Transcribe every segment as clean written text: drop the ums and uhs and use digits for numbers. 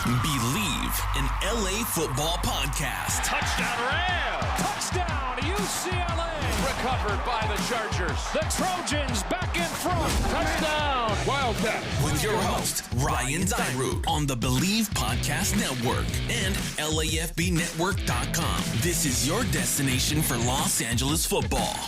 Believe, an LA football podcast. Touchdown Rams! Touchdown UCLA! Recovered by the Chargers. The Trojans back in front. Touchdown Wildcats. With your host, Ryan Dyrud, on the Believe Podcast Network and LAFBnetwork.com. This is your destination for Los Angeles football.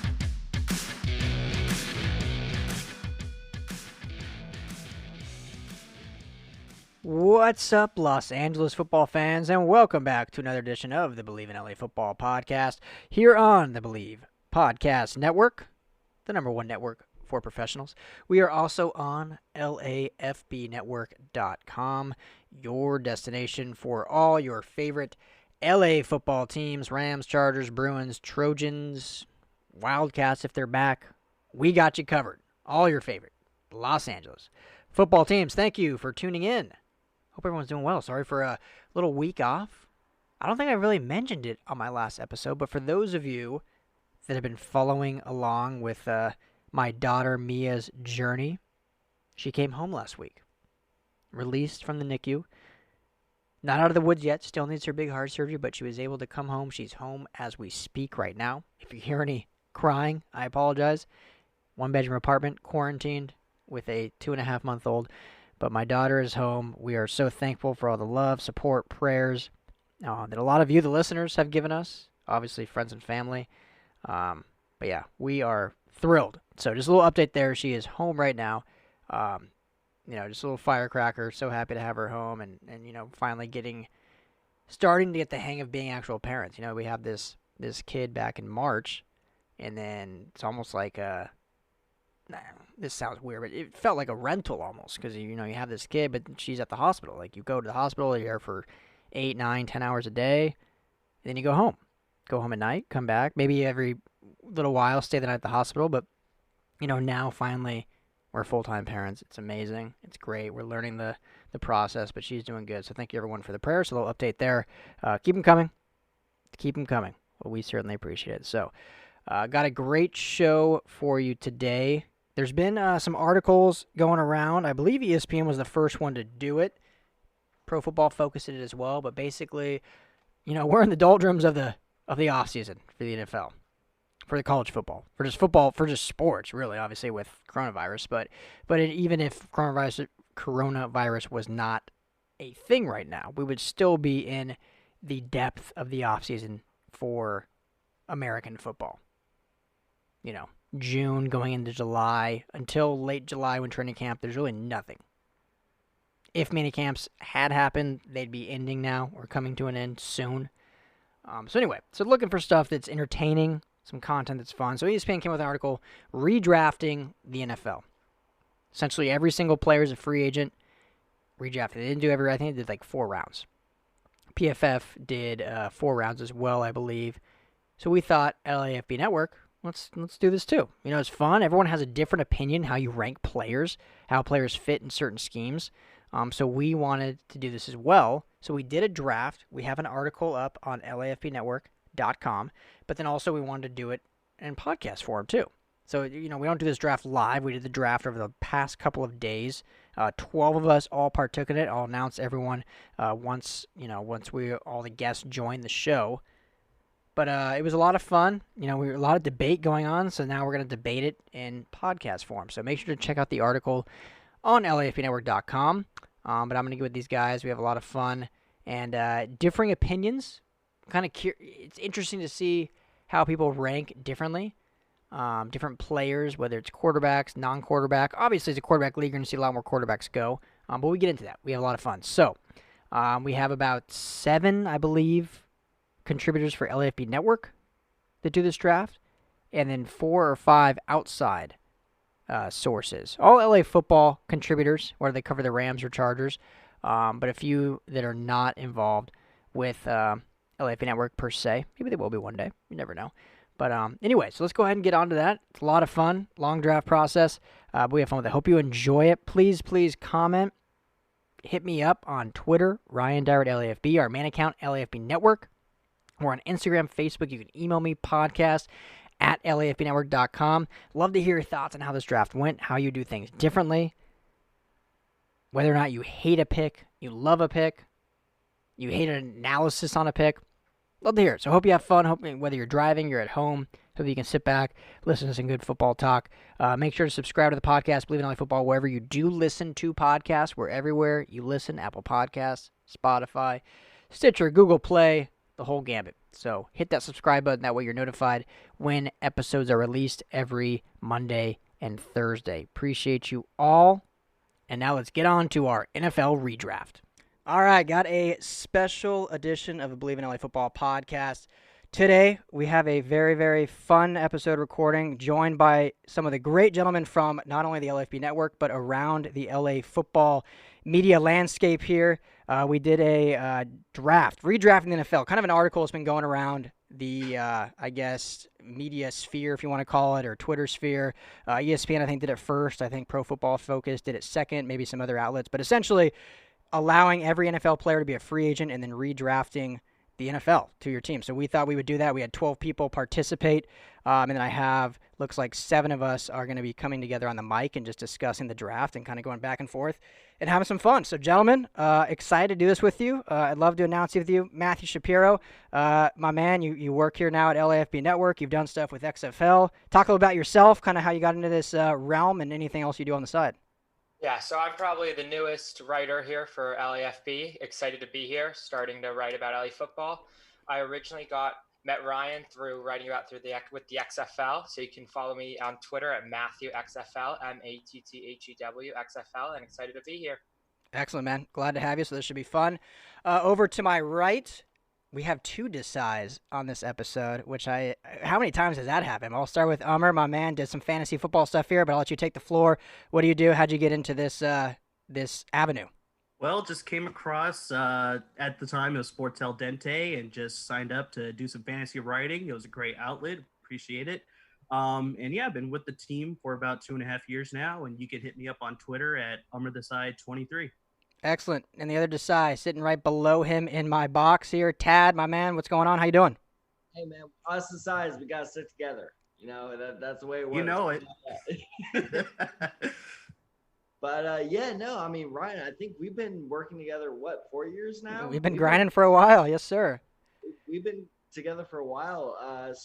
What's up, Los Angeles football fans, and welcome back to another edition of the Believe in LA Football Podcast here on the Believe Podcast Network, the number one network for professionals. We are also on LAFBnetwork.com, your destination for all your favorite LA football teams: Rams, Chargers, Bruins, Trojans, Wildcats if they're back. We got you covered. All your favorite Los Angeles football teams. Thank you for tuning in. Hope everyone's doing well. Sorry for a little week off. I don't think I really mentioned it on my last episode, but for those of you that have been following along with my daughter Mia's journey, she came home last week. Released from the NICU. Not out of the woods yet. Still needs her big heart surgery, but she was able to come home. She's home as we speak right now. If you hear any crying, I apologize. One-bedroom apartment, quarantined with a 2.5-month-old. But my daughter is home. We are so thankful for all the love, support, prayers that a lot of you, the listeners, have given us. Obviously, friends and family. But yeah, we are thrilled. So just a little update there. She is home right now. Just a little firecracker. So happy to have her home and finally starting to get the hang of being actual parents. We have this kid back in March, and then it's almost like this sounds weird, but it felt like a rental almost, because you have this kid, but she's at the hospital. Like, you go to the hospital, you're there for 8, 9, 10 hours a day, and then you go home at night, come back, maybe every little while, stay the night at the hospital. But now finally we're full-time parents. It's amazing. It's great. We're learning the process, but she's doing good. So thank you everyone for the prayers. A little update there. Keep them coming. Well, we certainly appreciate it. So got a great show for you today. There's been some articles going around. I believe ESPN was the first one to do it. Pro Football Focus did it as well. But basically, we're in the doldrums of the offseason for the NFL, for the college football, for just sports, really, obviously, with coronavirus. But even if coronavirus was not a thing right now, we would still be in the depth of the offseason for American football. June going into July, until late July when training camp, there's really nothing. If mini camps had happened, they'd be ending now or coming to an end soon. So looking for stuff that's entertaining, some content that's fun. So ESPN came with an article, redrafting the NFL. Essentially every single player is a free agent. Redrafted. They didn't do I think they did like 4 rounds. PFF did 4 rounds as well, I believe. So we thought, LAFB Network, let's do this too. It's fun. Everyone has a different opinion how you rank players, how players fit in certain schemes. So we wanted to do this as well. So we did a draft. We have an article up on LAFBnetwork.com, but then also we wanted to do it in podcast form too. So, we don't do this draft live. We did the draft over the past couple of days. 12 of us all partook in it. I'll announce everyone once all the guests join the show. But it was a lot of fun. We were a lot of debate going on, so now we're going to debate it in podcast form. So make sure to check out the article on LAFBnetwork.com. But I'm going to get with these guys. We have a lot of fun and differing opinions. It's interesting to see how people rank differently. Different players, whether it's quarterbacks, non-quarterback. Obviously, it's a quarterback league. You're going to see a lot more quarterbacks go. But we get into that. We have a lot of fun. So we have about 7, I believe, contributors for LAFB Network that do this draft, and then 4 or 5 outside sources. All LA football contributors, whether they cover the Rams or Chargers, but a few that are not involved with LAFB Network per se. Maybe they will be one day. You never know. But anyway, so let's go ahead and get on to that. It's a lot of fun, long draft process. But we have fun with it. Hope you enjoy it. Please comment. Hit me up on Twitter, Ryan Dyrud LAFB, our main account, LAFB Network. We're on Instagram, Facebook. You can email me, podcast at LAFBnetwork.com. Love to hear your thoughts on how this draft went, how you do things differently, whether or not you hate a pick, you love a pick. you hate an analysis on a pick, love to hear it. So hope you have fun. Hope whether you're driving, you're at home, hope you can sit back, listen to some good football talk. Make sure to subscribe to the podcast, Believe in LA Football, wherever you do listen to podcasts. We're everywhere you listen, Apple Podcasts, Spotify, Stitcher, Google Play, the whole gambit. So hit that subscribe button. That way you're notified when episodes are released every Monday and Thursday. Appreciate you all. And now let's get on to our NFL redraft. All right, got a special edition of the Believe in LA Football podcast. Today, we have a very, very fun episode recording, joined by some of the great gentlemen from not only the LFB network, but around the LA football media landscape here. We did a redrafting the NFL, kind of an article that's been going around the, media sphere, if you want to call it, or Twitter sphere. ESPN, I think, did it first. I think Pro Football Focus did it second, maybe some other outlets. But essentially, allowing every NFL player to be a free agent and then redrafting the NFL to your team. So we thought we would do that. We had 12 people participate, and then looks like 7 of us are going to be coming together on the mic and just discussing the draft and kind of going back and forth and having some fun. So, gentlemen, excited to do this with you. I'd love to announce with you, Matthew Shapiro, my man, you work here now at LAFB Network. You've done stuff with XFL. Talk a little about yourself, kind of how you got into this realm and anything else you do on the side. Yeah, so I'm probably the newest writer here for LAFB. Excited to be here, starting to write about LA football. I originally met Ryan through writing about with the XFL. So you can follow me on Twitter at MatthewXFL, MattheW XFL, and excited to be here. Excellent, man. Glad to have you. So this should be fun. Over to my right, we have 2 Desais on this episode, how many times has that happened? I'll start with Umar, my man, did some fantasy football stuff here, but I'll let you take the floor. What do you do? How'd you get into this avenue? Well, just came across, at the time, it was Sports El Dente, and just signed up to do some fantasy writing. It was a great outlet. Appreciate it. And yeah, I've been with the team for about 2.5 years now, and you can hit me up on Twitter at UmmerTheSide23. Excellent. And the other Desai, sitting right below him in my box here, Tad, my man, what's going on? How you doing? Hey, man, us Desais, we got to stick together. You know, that's the way it works. You know it. But, Ryan, I think we've been working together, 4 years now? We've been grinding for a while. Yes, sir. We've been together for a while. I've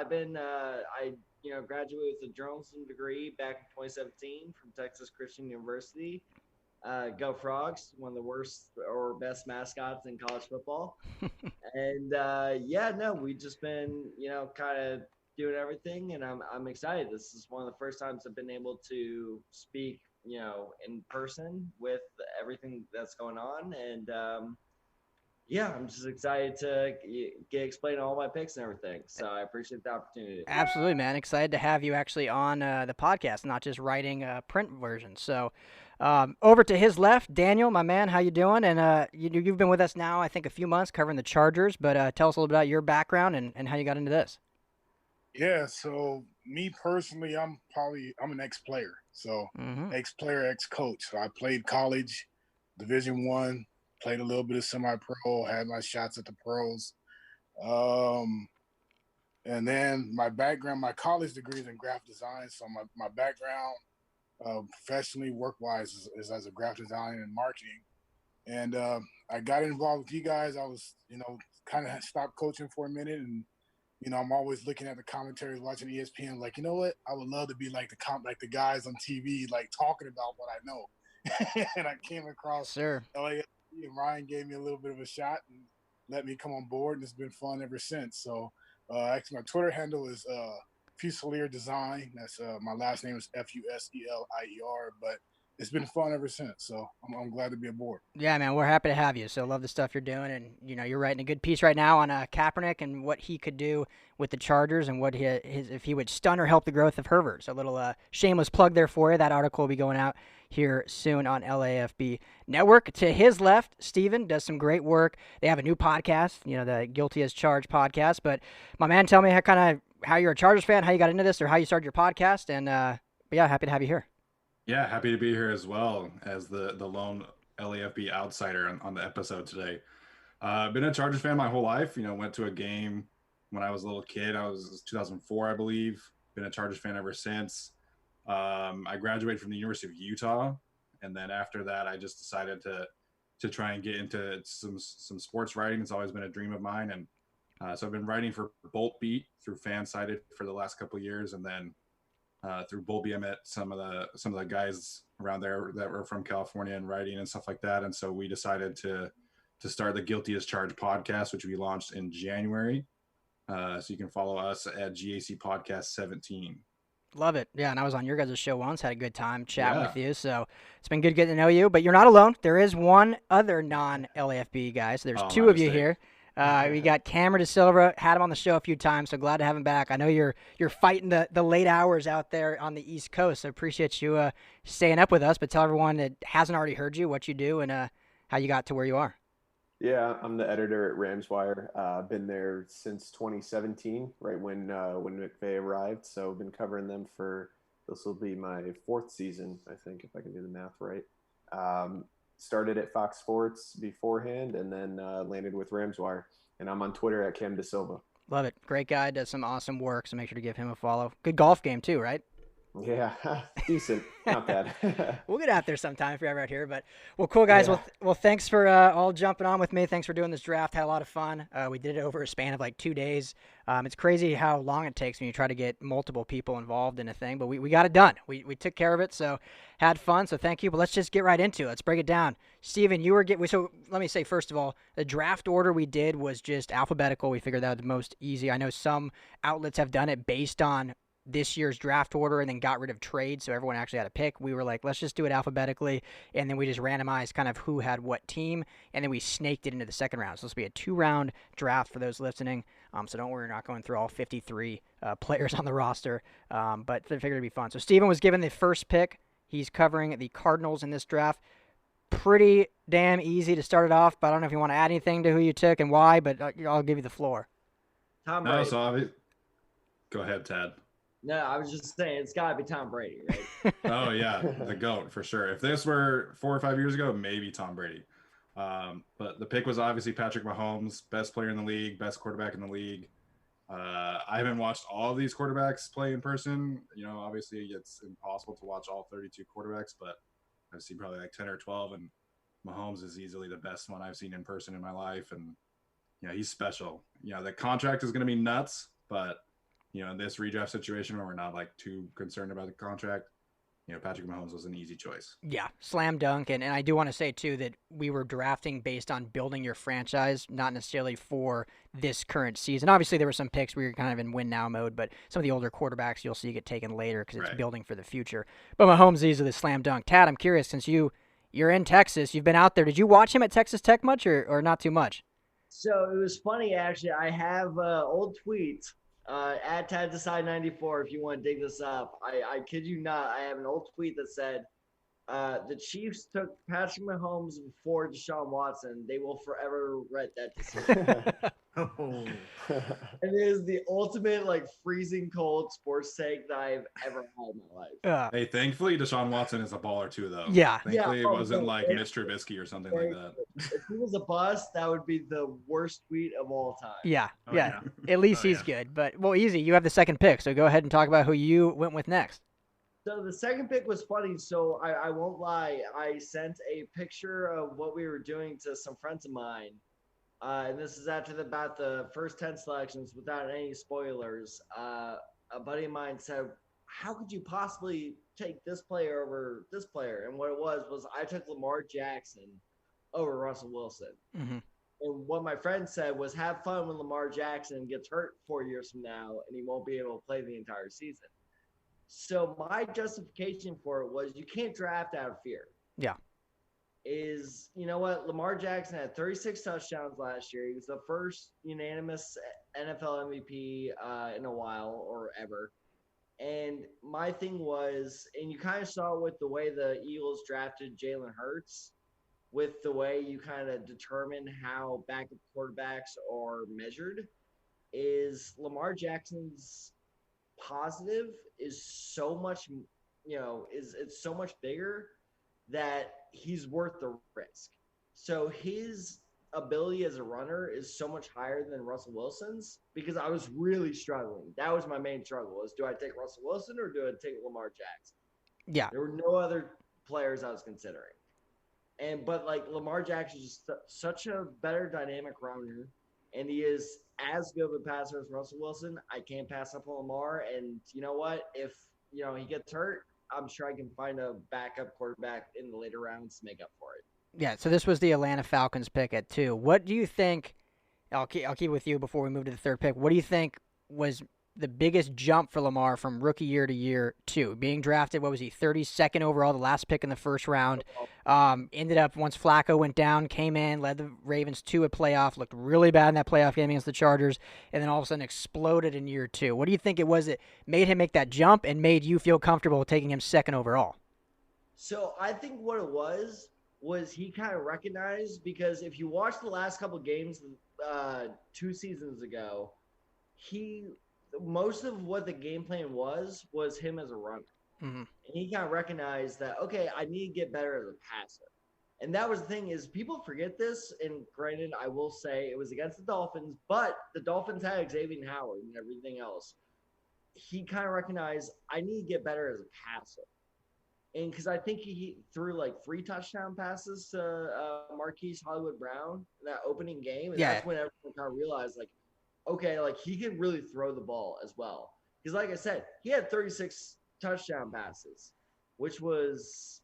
been, graduated with a journalism degree back in 2017 from Texas Christian University. Go Frogs, one of the worst or best mascots in college football. And, we've just been, kind of doing everything, and I'm excited. This is one of the first times I've been able to speak, in person with everything that's going on. And, I'm just excited to explain all my picks and everything. So I appreciate the opportunity. Absolutely, man. Excited to have you actually on the podcast, not just writing a print version. So over to his left, Daniel, my man, how you doing? And you've been with us now, I think, a few months covering the Chargers. But tell us a little about your background and how you got into this. Yeah, so me personally, I'm an ex-player. So ex-player, ex-coach. So I played college, Division I, played a little bit of semi-pro, had my shots at the pros. And then my background, my college degree is in graphic design. So my background professionally, work-wise, is as a graphic designer and marketing. And I got involved with you guys. I was, kind of stopped coaching for a minute. And, I'm always looking at the commentaries, watching ESPN, like, you know what? I would love to be like the guys on TV, like talking about what I know. And I came across LAFC, and Ryan gave me a little bit of a shot and let me come on board, and it's been fun ever since. So actually my Twitter handle is Fusilier Design. That's my last name is Fuselier, but it's been fun ever since. So I'm glad to be aboard. Yeah, man, we're happy to have you. So love the stuff you're doing, and you're writing a good piece right now on Kaepernick and what he could do with the Chargers and what if he would stun or help the growth of Herbert. So a little shameless plug there for you. That article will be going out here soon on LAFB Network. To his left, Steven does some great work. They have a new podcast, the Guilty as Charged podcast. But my man, tell me how you're a Chargers fan, how you got into this, or how you started your podcast. And happy to have you here. Yeah, happy to be here as well as the lone LAFB outsider on the episode today. I've been a Chargers fan my whole life. Went to a game when I was a little kid. I was 2004, I believe. Been a Chargers fan ever since. I graduated from the University of Utah, and then after that, I just decided to to try and get into some sports writing. It's always been a dream of mine, and so I've been writing for Bolt Beat through Fansided for the last couple of years, and then through Bolby, I met some of the guys around there that were from California and writing and stuff like that. And so we decided to start the Guilty as Charged podcast, which we launched in January. So you can follow us at GAC Podcast 17. Love it. Yeah, and I was on your guys' show once, had a good time chatting with you. So it's been good getting to know you. But you're not alone. There is one other non-LAFB guy. So there's two of you here. We got Cameron DeSilva, had him on the show a few times, so glad to have him back. I know you're fighting the late hours out there on the East Coast, so appreciate you staying up with us. But tell everyone that hasn't already heard you what you do and how you got to where you are. Yeah, I'm the editor at Ramswire. Been there since 2017, right when McVay arrived. So been covering them this will be my 4th season, I think, if I can do the math right. Started at Fox Sports beforehand, and then landed with Ramswire. And I'm on Twitter at Cam DeSilva. Love it. Great guy. Does some awesome work, so make sure to give him a follow. Good golf game, too, right? Yeah, decent. Not bad. We'll get out there sometime if you're ever out here. But, well, cool, guys. Yeah. Well, thanks for all jumping on with me. Thanks for doing this draft. Had a lot of fun. We did it over a span of like 2 days. It's crazy how long it takes when you try to get multiple people involved in a thing. But we got it done. We took care of it, so had fun. So thank you. But let's just get right into it. Let's break it down. Steven, so let me say, first of all, the draft order we did was just alphabetical. We figured that was the most easy. I know some outlets have done it based on this year's draft order and then got rid of trade, so everyone actually had a pick. We were like, let's just do it alphabetically, and then we just randomized kind of who had what team, and then we snaked it into the second round. So this will be a 2-round draft for those listening, so don't worry, we're not going through all 53 players on the roster, but I figured it'd be fun. So Steven was given the first pick. He's covering the Cardinals in this draft. Pretty damn easy to start it off, but I don't know if you want to add anything to who you took and why, but I'll give you the floor. Tom Brady. Go ahead, Tad. No, I was just saying it's got to be Tom Brady, right? Oh, yeah, the GOAT for sure. If this were 4 or 5 years ago, maybe Tom Brady. But the pick was obviously Patrick Mahomes, best player in the league, best quarterback in the league. I haven't watched all of these quarterbacks play in person. You know, obviously it's impossible to watch all 32 quarterbacks, but I've seen probably like 10 or 12, and Mahomes is easily the best one I've seen in person in my life. And, you know, he's special. You know, the contract is going to be nuts, but you know, in this redraft situation where we're not like too concerned about the contract, you know, Patrick Mahomes was an easy choice. Yeah, slam dunk. And I do want to say, too, that we were drafting based on building your franchise, not necessarily for this current season. Obviously, there were some picks where you're kind of in win-now mode, but some of the older quarterbacks you'll see get taken later because it's building for the future. But Mahomes is easily the slam dunk. Tad, I'm curious, since you're in Texas, you've been out there. Did you watch him at Texas Tech much or not too much? So it was funny, actually. I have old tweets. At TadDecide94, if you want to dig this up. I kid you not, I have an old tweet that said, the Chiefs took Patrick Mahomes before Deshaun Watson. They will forever regret that decision. And it is the ultimate, like, freezing cold sports take that I've ever had in my life. Hey, thankfully, Deshaun Watson is a baller, too, though. Yeah. Thankfully, it wasn't like Mitch Trubisky or something like that. If he was a bust, that would be the worst tweet of all time. Yeah, yeah. At least he's good. But, well, easy. You have the second pick, so go ahead and talk about who you went with next. So the second pick was funny. So I won't lie. I sent a picture of what we were doing to some friends of mine. And this is after about the first 10 selections without any spoilers. A buddy of mine said, how could you possibly take this player over this player? And what it was I took Lamar Jackson over Russell Wilson. Mm-hmm. And what my friend said was, have fun when Lamar Jackson gets hurt 4 years from now and he won't be able to play the entire season. So my justification for it was you can't draft out of fear. Yeah. You know what? Lamar Jackson had 36 touchdowns last year. He was the first unanimous NFL MVP in a while or ever. And my thing was, and you kind of saw with the way the Eagles drafted Jalen Hurts, with the way you kind of determine how backup quarterbacks are measured, is Lamar Jackson's positive is so much, it's so much bigger that he's worth the risk. So his ability as a runner is so much higher than Russell Wilson's, because I was really struggling. That was my main struggle, was do I take Russell Wilson or do I take Lamar Jackson? Yeah. There were no other players I was considering. But like Lamar Jackson is just such a better dynamic runner, and he is as good of a passer as Russell Wilson. I can't pass up on Lamar, and you know what? If he gets hurt, I'm sure I can find a backup quarterback in the later rounds to make up for it. Yeah, so this was the Atlanta Falcons pick at 2. What do you think? I'll keep with you before we move to the third pick. What do you think was the biggest jump for Lamar from rookie year to year 2? Being drafted, what was he, 32nd overall, the last pick in the first round. Ended up, once Flacco went down, came in, led the Ravens to a playoff, looked really bad in that playoff game against the Chargers, and then all of a sudden exploded in year 2. What do you think it was that made him make that jump and made you feel comfortable taking him 2nd overall? So I think what it was he kind of recognized, because if you watch the last couple games 2 seasons ago, most of what the game plan was him as a runner. Mm-hmm. And he kind of recognized that, okay, I need to get better as a passer. And that was the thing, is people forget this, and granted, I will say it was against the Dolphins, but the Dolphins had Xavier Howard and everything else. He kind of recognized, I need to get better as a passer. And because I think he threw like 3 touchdown passes to Marquise Hollywood Brown in that opening game. And that's when everyone kind of realized, like, okay, like he can really throw the ball as well. Because like I said, he had 36 touchdown passes, which was,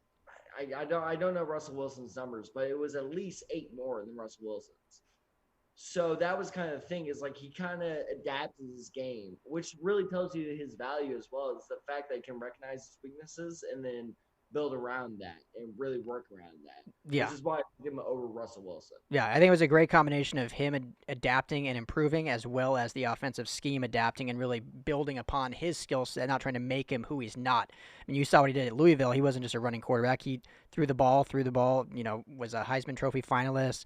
I don't know Russell Wilson's numbers, but it was at least 8 more than Russell Wilson's. So that was kind of the thing, is like he kind of adapted his game, which really tells you his value as well, is the fact that he can recognize his weaknesses and then build around that and really work around that. Yeah. Which is why I give him over Russell Wilson. Yeah, I think it was a great combination of him adapting and improving, as well as the offensive scheme adapting and really building upon his skill set, not trying to make him who he's not. I mean, you saw what he did at Louisville. He wasn't just a running quarterback. He threw the ball, was a Heisman Trophy finalist,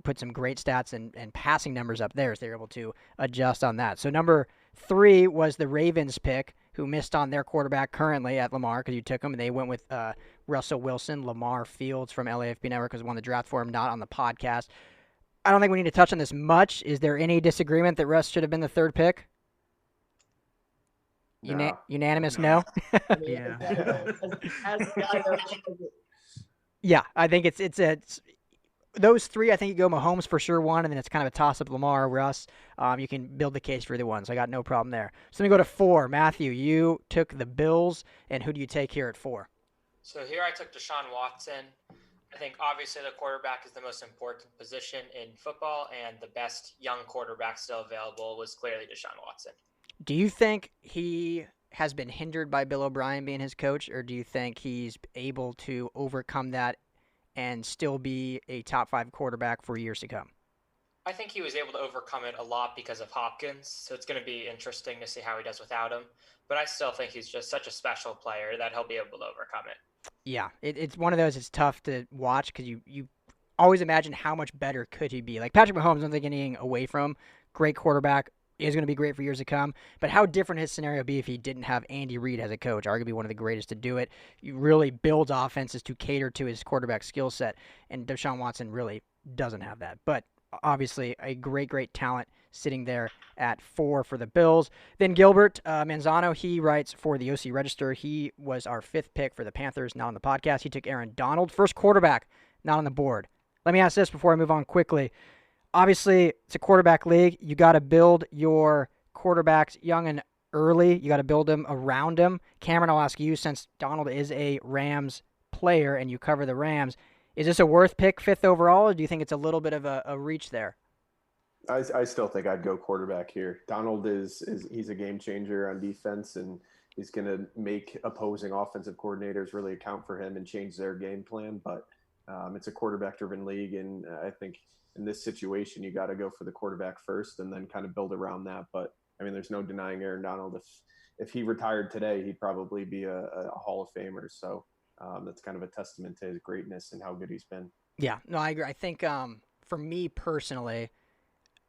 put some great stats and passing numbers up there, as they were able to adjust on that. So number 3 was the Ravens pick, who missed on their quarterback currently at Lamar, because you took him, and they went with Russell Wilson. Lamar Fields from LAFB Network was won the draft for him, not on the podcast. I don't think we need to touch on this much. Is there any disagreement that Russ should have been the 3rd pick? Unanimous no? Yeah. Yeah, I think it's those 3. I think you go Mahomes for sure 1, and then it's kind of a toss-up, Lamar, Russ. You can build the case for either one, so I got no problem there. So let me go to 4. Matthew, you took the Bills, and who do you take here at 4? So here I took Deshaun Watson. I think obviously the quarterback is the most important position in football, and the best young quarterback still available was clearly Deshaun Watson. Do you think he has been hindered by Bill O'Brien being his coach, or do you think he's able to overcome that and still be a top 5 quarterback for years to come? I think he was able to overcome it a lot because of Hopkins, so it's going to be interesting to see how he does without him. But I still think he's just such a special player that he'll be able to overcome it. Yeah, it's one of those, it's tough to watch because you always imagine how much better could he be. Like Patrick Mahomes, don't think anything away from, great quarterback, is going to be great for years to come. But how different his scenario would be if he didn't have Andy Reid as a coach, arguably one of the greatest to do it. He really builds offenses to cater to his quarterback skill set, and Deshaun Watson really doesn't have that. But obviously a great talent sitting there at 4 for the Bills. Then Gilbert Manzano, he writes for the OC Register. He was our 5th pick for the Panthers, not on the podcast. He took Aaron Donald, first quarterback, not on the board. Let me ask this before I move on quickly. Obviously, it's a quarterback league. You got to build your quarterbacks young and early. You got to build them around them. Cameron, I'll ask you, since Donald is a Rams player and you cover the Rams, is this a worth pick 5th overall, or do you think it's a little bit of a reach there? I still think I'd go quarterback here. Donald he's a game changer on defense, and he's going to make opposing offensive coordinators really account for him and change their game plan. But it's a quarterback-driven league, and I think in this situation, you got to go for the quarterback first and then kind of build around that. But I mean, there's no denying Aaron Donald. If he retired today, he'd probably be a Hall of Famer. So that's kind of a testament to his greatness and how good he's been. Yeah, no, I agree. I think for me personally,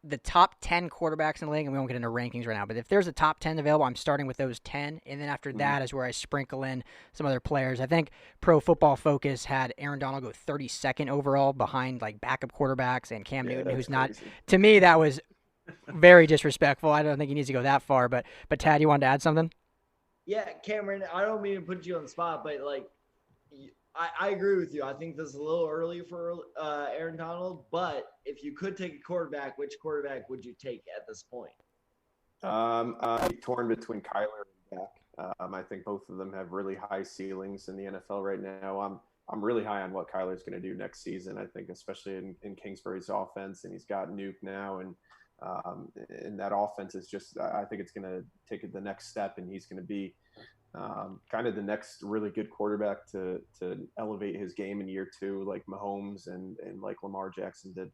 the top 10 quarterbacks in the league, and we won't get into rankings right now, but if there's a top 10 available, I'm starting with those 10, and then after that is where I sprinkle in some other players. I think Pro Football Focus had Aaron Donald go 32nd overall behind like backup quarterbacks and Cam Newton, who's not. To me, that was very disrespectful. I don't think he needs to go that far, but Tad, you wanted to add something? Yeah, Cameron, I don't mean to put you on the spot, but like I agree with you. I think this is a little early for Aaron Donald, but if you could take a quarterback, which quarterback would you take at this point? I'm torn between Kyler and Dak. I think both of them have really high ceilings in the NFL right now. I'm really high on what Kyler's going to do next season. I think, especially in Kingsbury's offense, and he's got Nuke now, and that offense is just. I think it's going to take it the next step, and he's going to be kind of the next really good quarterback to elevate his game in year two, like Mahomes and like Lamar Jackson did.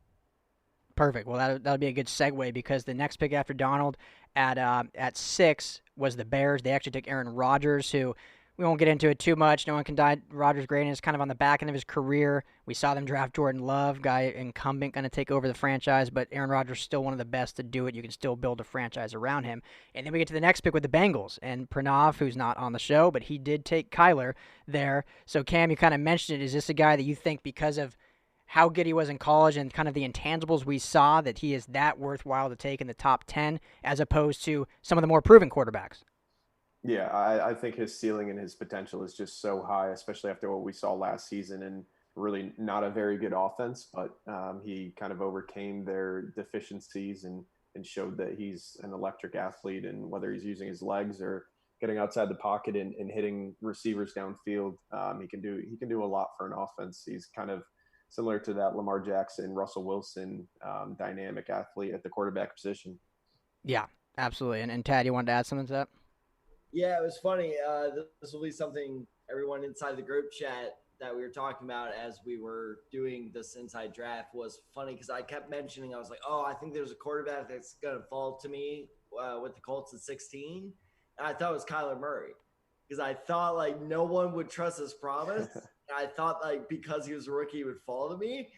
Perfect. Well, that'll be a good segue because the next pick after Donald at 6 was the Bears. They actually took Aaron Rodgers, who we won't get into it too much. No one can deny Rodgers' greatness. Kind of on the back end of his career. We saw them draft Jordan Love, guy incumbent, going to take over the franchise, but Aaron Rodgers still one of the best to do it. You can still build a franchise around him. And then we get to the next pick with the Bengals and Pranav, who's not on the show, but he did take Kyler there. So Cam, you kind of mentioned it. Is this a guy that you think because of how good he was in college and kind of the intangibles we saw that he is that worthwhile to take in the top 10 as opposed to some of the more proven quarterbacks? Yeah, I think his ceiling and his potential is just so high, especially after what we saw last season and really not a very good offense, but he kind of overcame their deficiencies and showed that he's an electric athlete, and whether he's using his legs or getting outside the pocket and hitting receivers downfield, he can do a lot for an offense. He's kind of similar to that Lamar Jackson, Russell Wilson dynamic athlete at the quarterback position. Yeah, absolutely. And Tad, you wanted to add something to that? Yeah, it was funny. This will be something everyone inside the group chat that we were talking about as we were doing this inside draft was funny because I kept mentioning, I was like, oh, I think there's a quarterback that's going to fall to me with the Colts at 16. And I thought it was Kyler Murray because I thought like no one would trust his promise. And I thought like because he was a rookie, he would fall to me.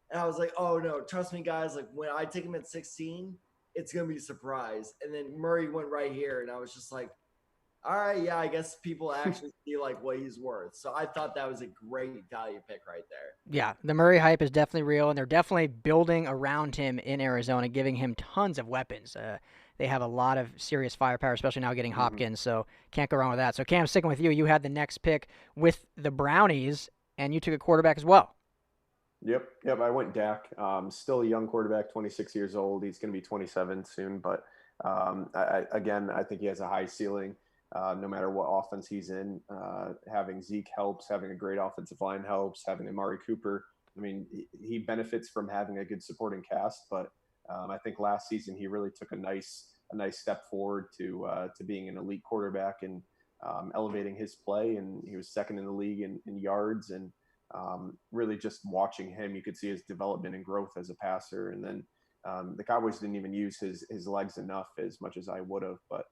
And I was like, oh no, trust me guys. Like when I take him at 16, it's going to be a surprise. And then Murray went right here. And I was just like, all right, yeah, I guess people actually see like what he's worth. So I thought that was a great value pick right there. Yeah, the Murray hype is definitely real, and they're definitely building around him in Arizona, giving him tons of weapons. They have a lot of serious firepower, especially now getting Hopkins, so can't go wrong with that. So, Cam, sticking with you, you had the next pick with the Brownies, and you took a quarterback as well. Yep. I went Dak. Still a young quarterback, 26 years old. He's going to be 27 soon, but I think he has a high ceiling. No matter what offense he's in, having Zeke helps, having a great offensive line helps, having Amari Cooper. I mean, he benefits from having a good supporting cast, but I think last season he really took a nice step forward to being an elite quarterback and elevating his play. And he was second in the league in yards, and really just watching him, you could see his development and growth as a passer. And then the Cowboys didn't even use his legs enough as much as I would have, but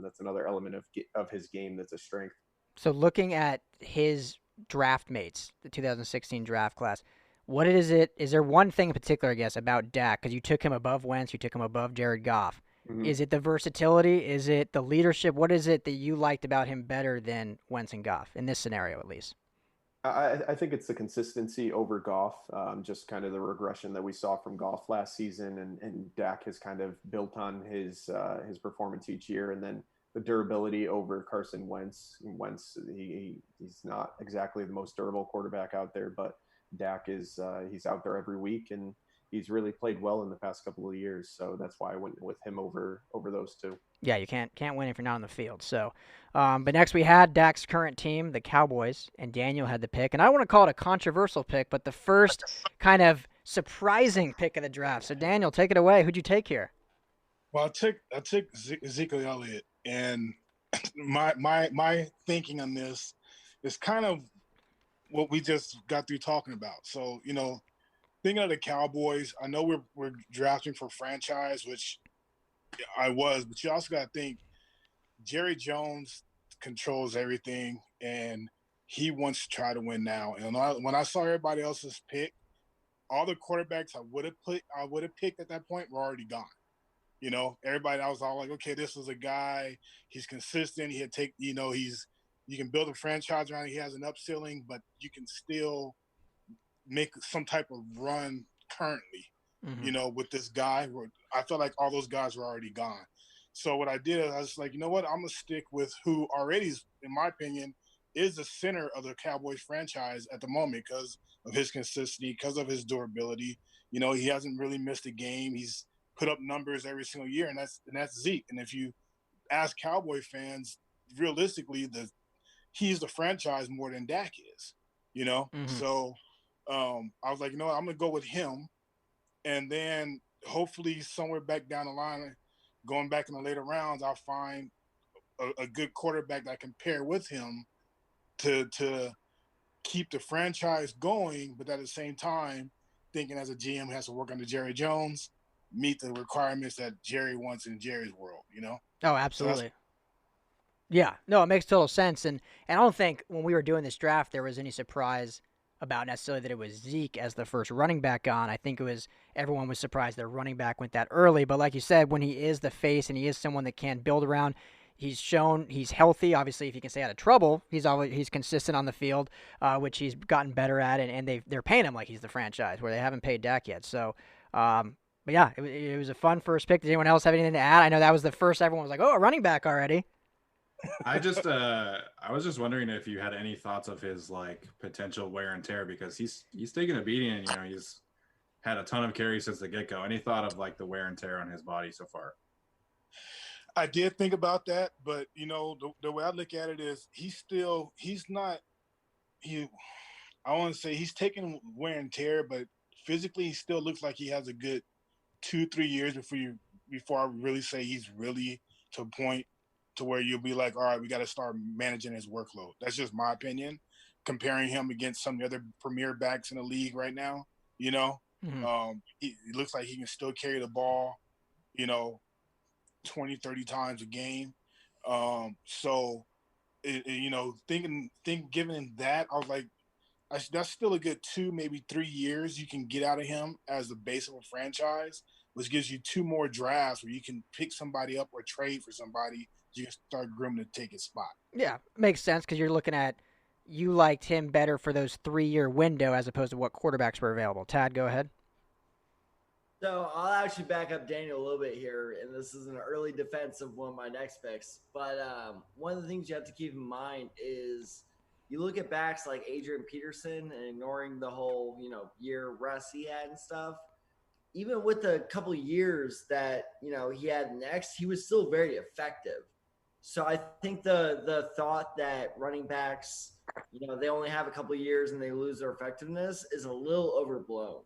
that's another element of his game that's a strength. So looking at his draft mates, the 2016 draft class, what is it? Is there one thing in particular, I guess, about Dak? Because you took him above Wentz, you took him above Jared Goff. Mm-hmm. Is it the versatility? Is it the leadership? What is it that you liked about him better than Wentz and Goff, in this scenario at least? I think it's the consistency over Goff, just kind of the regression that we saw from Goff last season, and Dak has kind of built on his performance each year, and then the durability over Carson Wentz. He's not exactly the most durable quarterback out there, but Dak is he's out there every week, and he's really played well in the past couple of years. So that's why I went with him over those two. Yeah, you can't win if you're not on the field. So, but next we had Dak's current team, the Cowboys, and Daniel had the pick. And I don't want to call it a controversial pick, but the first kind of surprising pick of the draft. So, Daniel, take it away. Who'd you take here? Well, I took Ezekiel Elliott, and my thinking on this is kind of what we just got through talking about. So, thinking of the Cowboys, I know we're drafting for franchise, which I was, but you also got to think Jerry Jones controls everything, and he wants to try to win now. And when I saw everybody else's pick, all the quarterbacks I would have picked at that point were already gone. Everybody, I was all like, okay, this is a guy. He's consistent. He'll take. You can build a franchise around. He has an up ceiling, but you can still make some type of run currently. Mm-hmm. With this guy, I felt like all those guys were already gone. So what I did, I was like, you know what? I'm going to stick with who already, in my opinion, is the center of the Cowboys franchise at the moment because of his consistency, because of his durability. You know, he hasn't really missed a game. He's put up numbers every single year, and that's Zeke. And if you ask Cowboy fans, realistically, he's the franchise more than Dak is. You know, so I was like, you know what, I'm gonna go with him, and then hopefully somewhere back down the line, going back in the later rounds, I'll find a good quarterback that I can pair with him to keep the franchise going, but at the same time, thinking as a GM has to work under Jerry Jones, meet the requirements that Jerry wants in Jerry's world, you know? Oh, absolutely. Yeah, no, it makes total sense. And I don't think when we were doing this draft, there was any surprise about necessarily that it was Zeke as the first running back gone. I think it was everyone was surprised their running back went that early. But like you said, when he is the face and he is someone that can build around, he's shown he's healthy. Obviously, if he can stay out of trouble, he's consistent on the field, which he's gotten better at. And they're paying him like he's the franchise, where they haven't paid Dak yet. So, but yeah, it was a fun first pick. Does anyone else have anything to add? I know that was the first. Everyone was like, "Oh, a running back already." I was just wondering if you had any thoughts of his like potential wear and tear, because he's taken a beating, and you know he's had a ton of carries since the get go. Any thought of like the wear and tear on his body so far? I did think about that, but you know the way I look at it is I want to say he's taking wear and tear, but physically he still looks like he has a good 2-3 years before I really say he's really to a point to where you'll be like, all right, we got to start managing his workload. That's just my opinion. Comparing him against some of the other premier backs in the league right now, you know, he looks like he can still carry the ball, you know, 20, 30 times a game. You know, given that, I was like, that's still a good 2, maybe 3 years you can get out of him as the base of a franchise, which gives you 2 more drafts where you can pick somebody up or trade for somebody. You can start grooming to take his spot. Yeah, makes sense because you're looking at you liked him better for those 3-year window as opposed to what quarterbacks were available. Tad, go ahead. So I'll actually back up Daniel a little bit here, and this is an early defense of one of my next picks. But one of the things you have to keep in mind is you look at backs like Adrian Peterson and ignoring the whole, year rest he had and stuff. Even with the couple of years that, he had next, he was still very effective. So I think the thought that running backs, they only have a couple of years and they lose their effectiveness is a little overblown.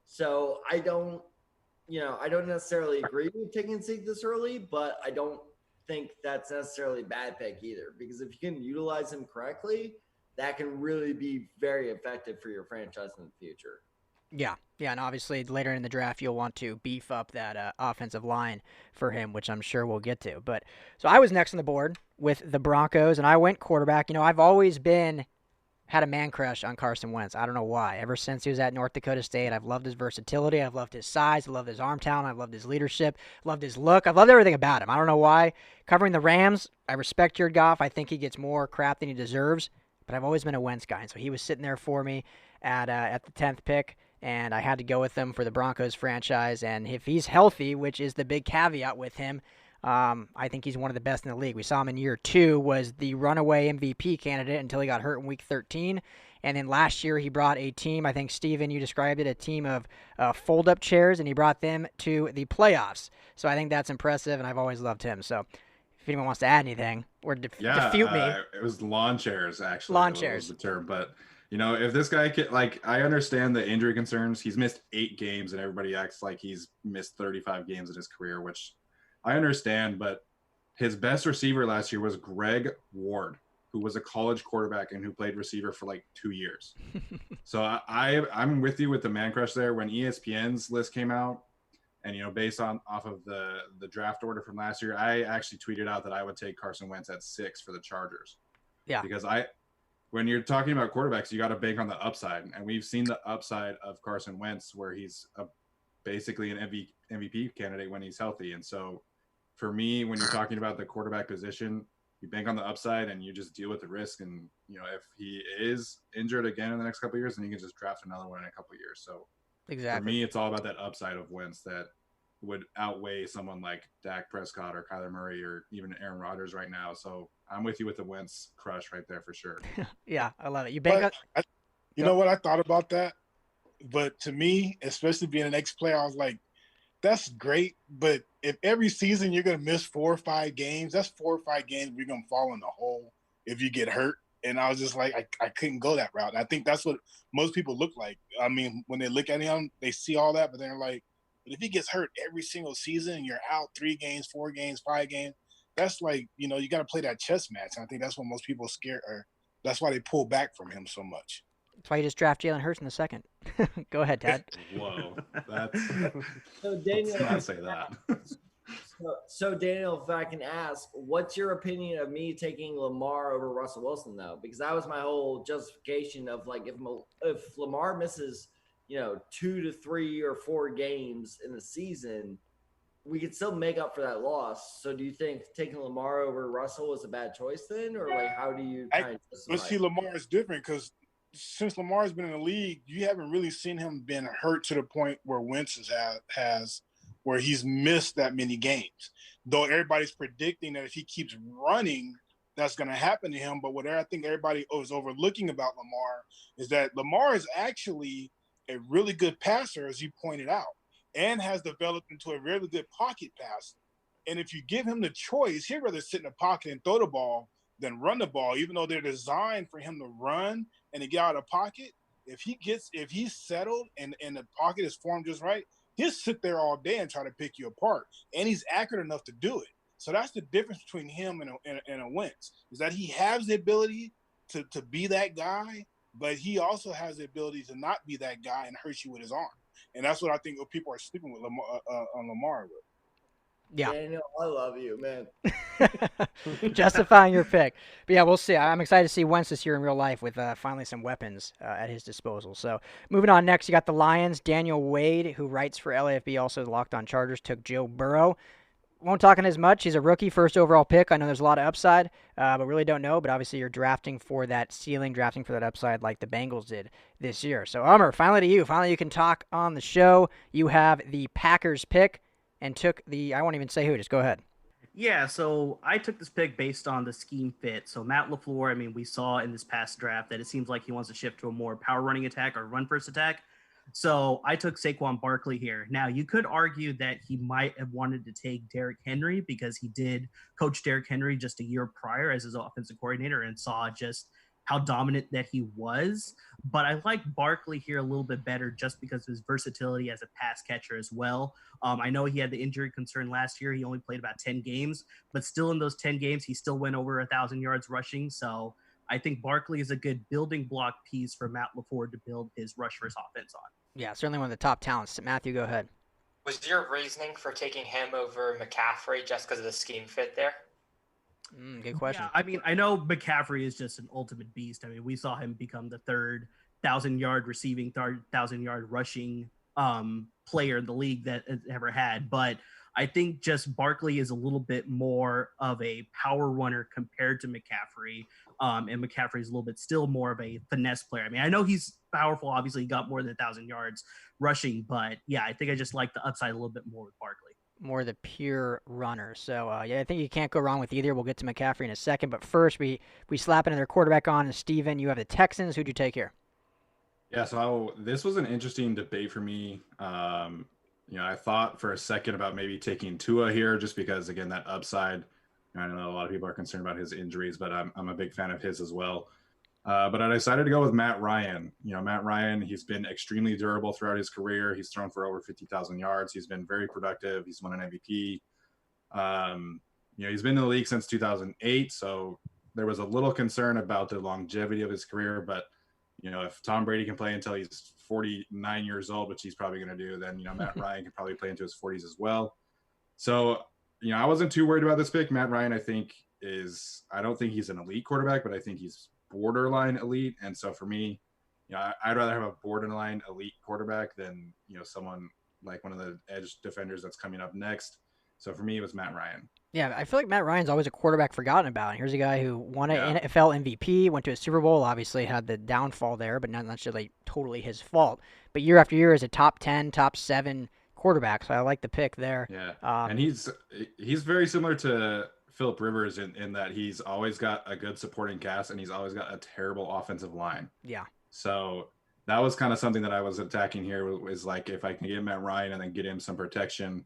So I don't necessarily agree with taking Zeke this early, but I don't think that's necessarily a bad pick either, because if you can utilize him correctly, that can really be very effective for your franchise in the future. Yeah, and obviously later in the draft you'll want to beef up that offensive line for him, which I'm sure we'll get to. But so I was next on the board with the Broncos, and I went quarterback. I've always had a man crush on Carson Wentz. I don't know why. Ever since he was at North Dakota State, I've loved his versatility. I've loved his size. I've loved his arm talent. I've loved his leadership. Loved his look. I've loved everything about him. I don't know why. Covering the Rams, I respect Jared Goff. I think he gets more crap than he deserves, but I've always been a Wentz guy. And so he was sitting there for me at the 10th pick, and I had to go with him for the Broncos franchise. And if he's healthy, which is the big caveat with him, I think he's one of the best in the league. We saw him in year 2, was the runaway MVP candidate until he got hurt in week 13. And then last year he brought a team, I think, Steven, you described it, a team of fold-up chairs, and he brought them to the playoffs. So I think that's impressive, and I've always loved him. So if anyone wants to add anything or defute me. It was lawn chairs, actually. Lawn chairs. Was the term, but if this guy can, I understand the injury concerns. He's missed 8 games, and everybody acts like he's missed 35 games in his career, which I understand, but his best receiver last year was Greg Ward, who was a college quarterback and who played receiver for 2 years. So I'm with you with the man crush there. When ESPN's list came out, and based off of the draft order from last year, I actually tweeted out that I would take Carson Wentz at 6 for the Chargers. Yeah. Because when you're talking about quarterbacks, you got to bank on the upside, and we've seen the upside of Carson Wentz, where he's basically an MVP candidate when he's healthy. And so, for me, when you're talking about the quarterback position, you bank on the upside and you just deal with the risk. And if he is injured again in the next couple of years, then you can just draft another one in a couple of years. So, exactly, for me, it's all about that upside of Wentz that would outweigh someone like Dak Prescott or Kyler Murray or even Aaron Rodgers right now. So I'm with you with the Wentz crush right there for sure. Yeah, I love it. You bank on. You know what? I thought about that, but to me, especially being an ex-player, I was like, that's great. But if every season you're gonna miss 4 or 5 games, that's 4 or 5 games we're gonna fall in the hole if you get hurt. And I was just like, I couldn't go that route. I think that's what most people look like. I mean, when they look at him, they see all that, but they're like, but if he gets hurt every single season and you're out 3 games, 4 games, 5 games, that's like, you got to play that chess match. And I think that's what most people are scared, or that's why they pull back from him so much. That's why you just draft Jalen Hurts in the second. Go ahead, Tad. Whoa, that's So Daniel, let's not say that. So Daniel, if I can ask, what's your opinion of me taking Lamar over Russell Wilson though? Because that was my whole justification of like if Lamar misses 2 to 3 or 4 games in the season, we could still make up for that loss. So do you think taking Lamar over Russell was a bad choice then, or like how do you kind of justify But see, Lamar is different because since Lamar's been in the league, you haven't really seen him been hurt to the point where Wentz has where he's missed that many games. Though everybody's predicting that if he keeps running, that's going to happen to him. But what I think everybody is overlooking about Lamar is that Lamar is actually a really good passer, as you pointed out, and has developed into a really good pocket passer. And if you give him the choice, he'd rather sit in the pocket and throw the ball than run the ball, even though they're designed for him to run and to get out of the pocket. If he's settled and the pocket is formed just right, he'll sit there all day and try to pick you apart. And he's accurate enough to do it. So that's the difference between him and a Wentz, is that he has the ability to be that guy, but he also has the ability to not be that guy and hurt you with his arm. And that's what I think people are sleeping with Lamar with. Yeah. Daniel, I love you, man. Justifying your pick. But yeah, we'll see. I'm excited to see Wentz this year in real life with finally some weapons at his disposal. So moving on next, you got the Lions. Daniel Wade, who writes for LAFB, also Locked On Chargers, took Joe Burrow. Won't talk on as much. He's a rookie, first overall pick. I know there's a lot of upside, but really don't know. But obviously you're drafting for that ceiling, drafting for that upside like the Bengals did this year. So, Umar, finally to you. Finally you can talk on the show. You have the Packers pick and took I won't even say who. Just go ahead. Yeah, so I took this pick based on the scheme fit. So Matt LaFleur, I mean, we saw in this past draft that it seems like he wants to shift to a more power running attack or run first attack. So I took Saquon Barkley here. Now, you could argue that he might have wanted to take Derrick Henry because he did coach Derrick Henry just a year prior as his offensive coordinator and saw just how dominant that he was. But I like Barkley here a little bit better just because of his versatility as a pass catcher as well. I know he had the injury concern last year. He only played about 10 games, but still in those 10 games, he still went over 1,000 yards rushing. So I think Barkley is a good building block piece for Matt LaFleur to build his rush first offense on. Yeah, certainly one of the top talents. Matthew, go ahead. Was your reasoning for taking him over McCaffrey just because of the scheme fit there? Good question. Yeah, I mean, I know McCaffrey is just an ultimate beast. I mean, we saw him become the third 1,000-yard receiving, 1,000-yard rushing player in the league that has ever had. But I think just Barkley is a little bit more of a power runner compared to McCaffrey. And McCaffrey is a little bit still more of a finesse player. I mean, I know he's powerful. Obviously, he got more than 1,000 yards rushing. But, yeah, I think I just like the upside a little bit more with Barkley. More the pure runner. So, yeah, I think you can't go wrong with either. We'll get to McCaffrey in a second. But first, we slap another quarterback on. And Steven, you have the Texans. Who'd you take here? Yeah, so this was an interesting debate for me. I thought for a second about maybe taking Tua here just because, again, that upside. I know a lot of people are concerned about his injuries, but I'm a big fan of his as well. But I decided to go with Matt Ryan. Matt Ryan, he's been extremely durable throughout his career. He's thrown for over 50,000 yards. He's been very productive. He's won an MVP. He's been in the league since 2008, so there was a little concern about the longevity of his career. But, if Tom Brady can play until he's 49 years old, which he's probably going to do, then, Matt Ryan can probably play into his 40s as well. So, I wasn't too worried about this pick. Matt Ryan, I don't think he's an elite quarterback, but I think he's borderline elite. And so for me, I'd rather have a borderline elite quarterback than, someone like one of the edge defenders that's coming up next. So for me, it was Matt Ryan. Yeah, I feel like Matt Ryan's always a quarterback forgotten about. And here's a guy who won an NFL MVP, went to a Super Bowl, obviously had the downfall there, but not necessarily totally his fault. But year after year is a top 10, top 7 quarterback, so I like the pick there. Yeah, and he's very similar to Phillip Rivers in that he's always got a good supporting cast and he's always got a terrible offensive line. Yeah. So that was kind of something that I was attacking here was like if I can get Matt Ryan and then get him some protection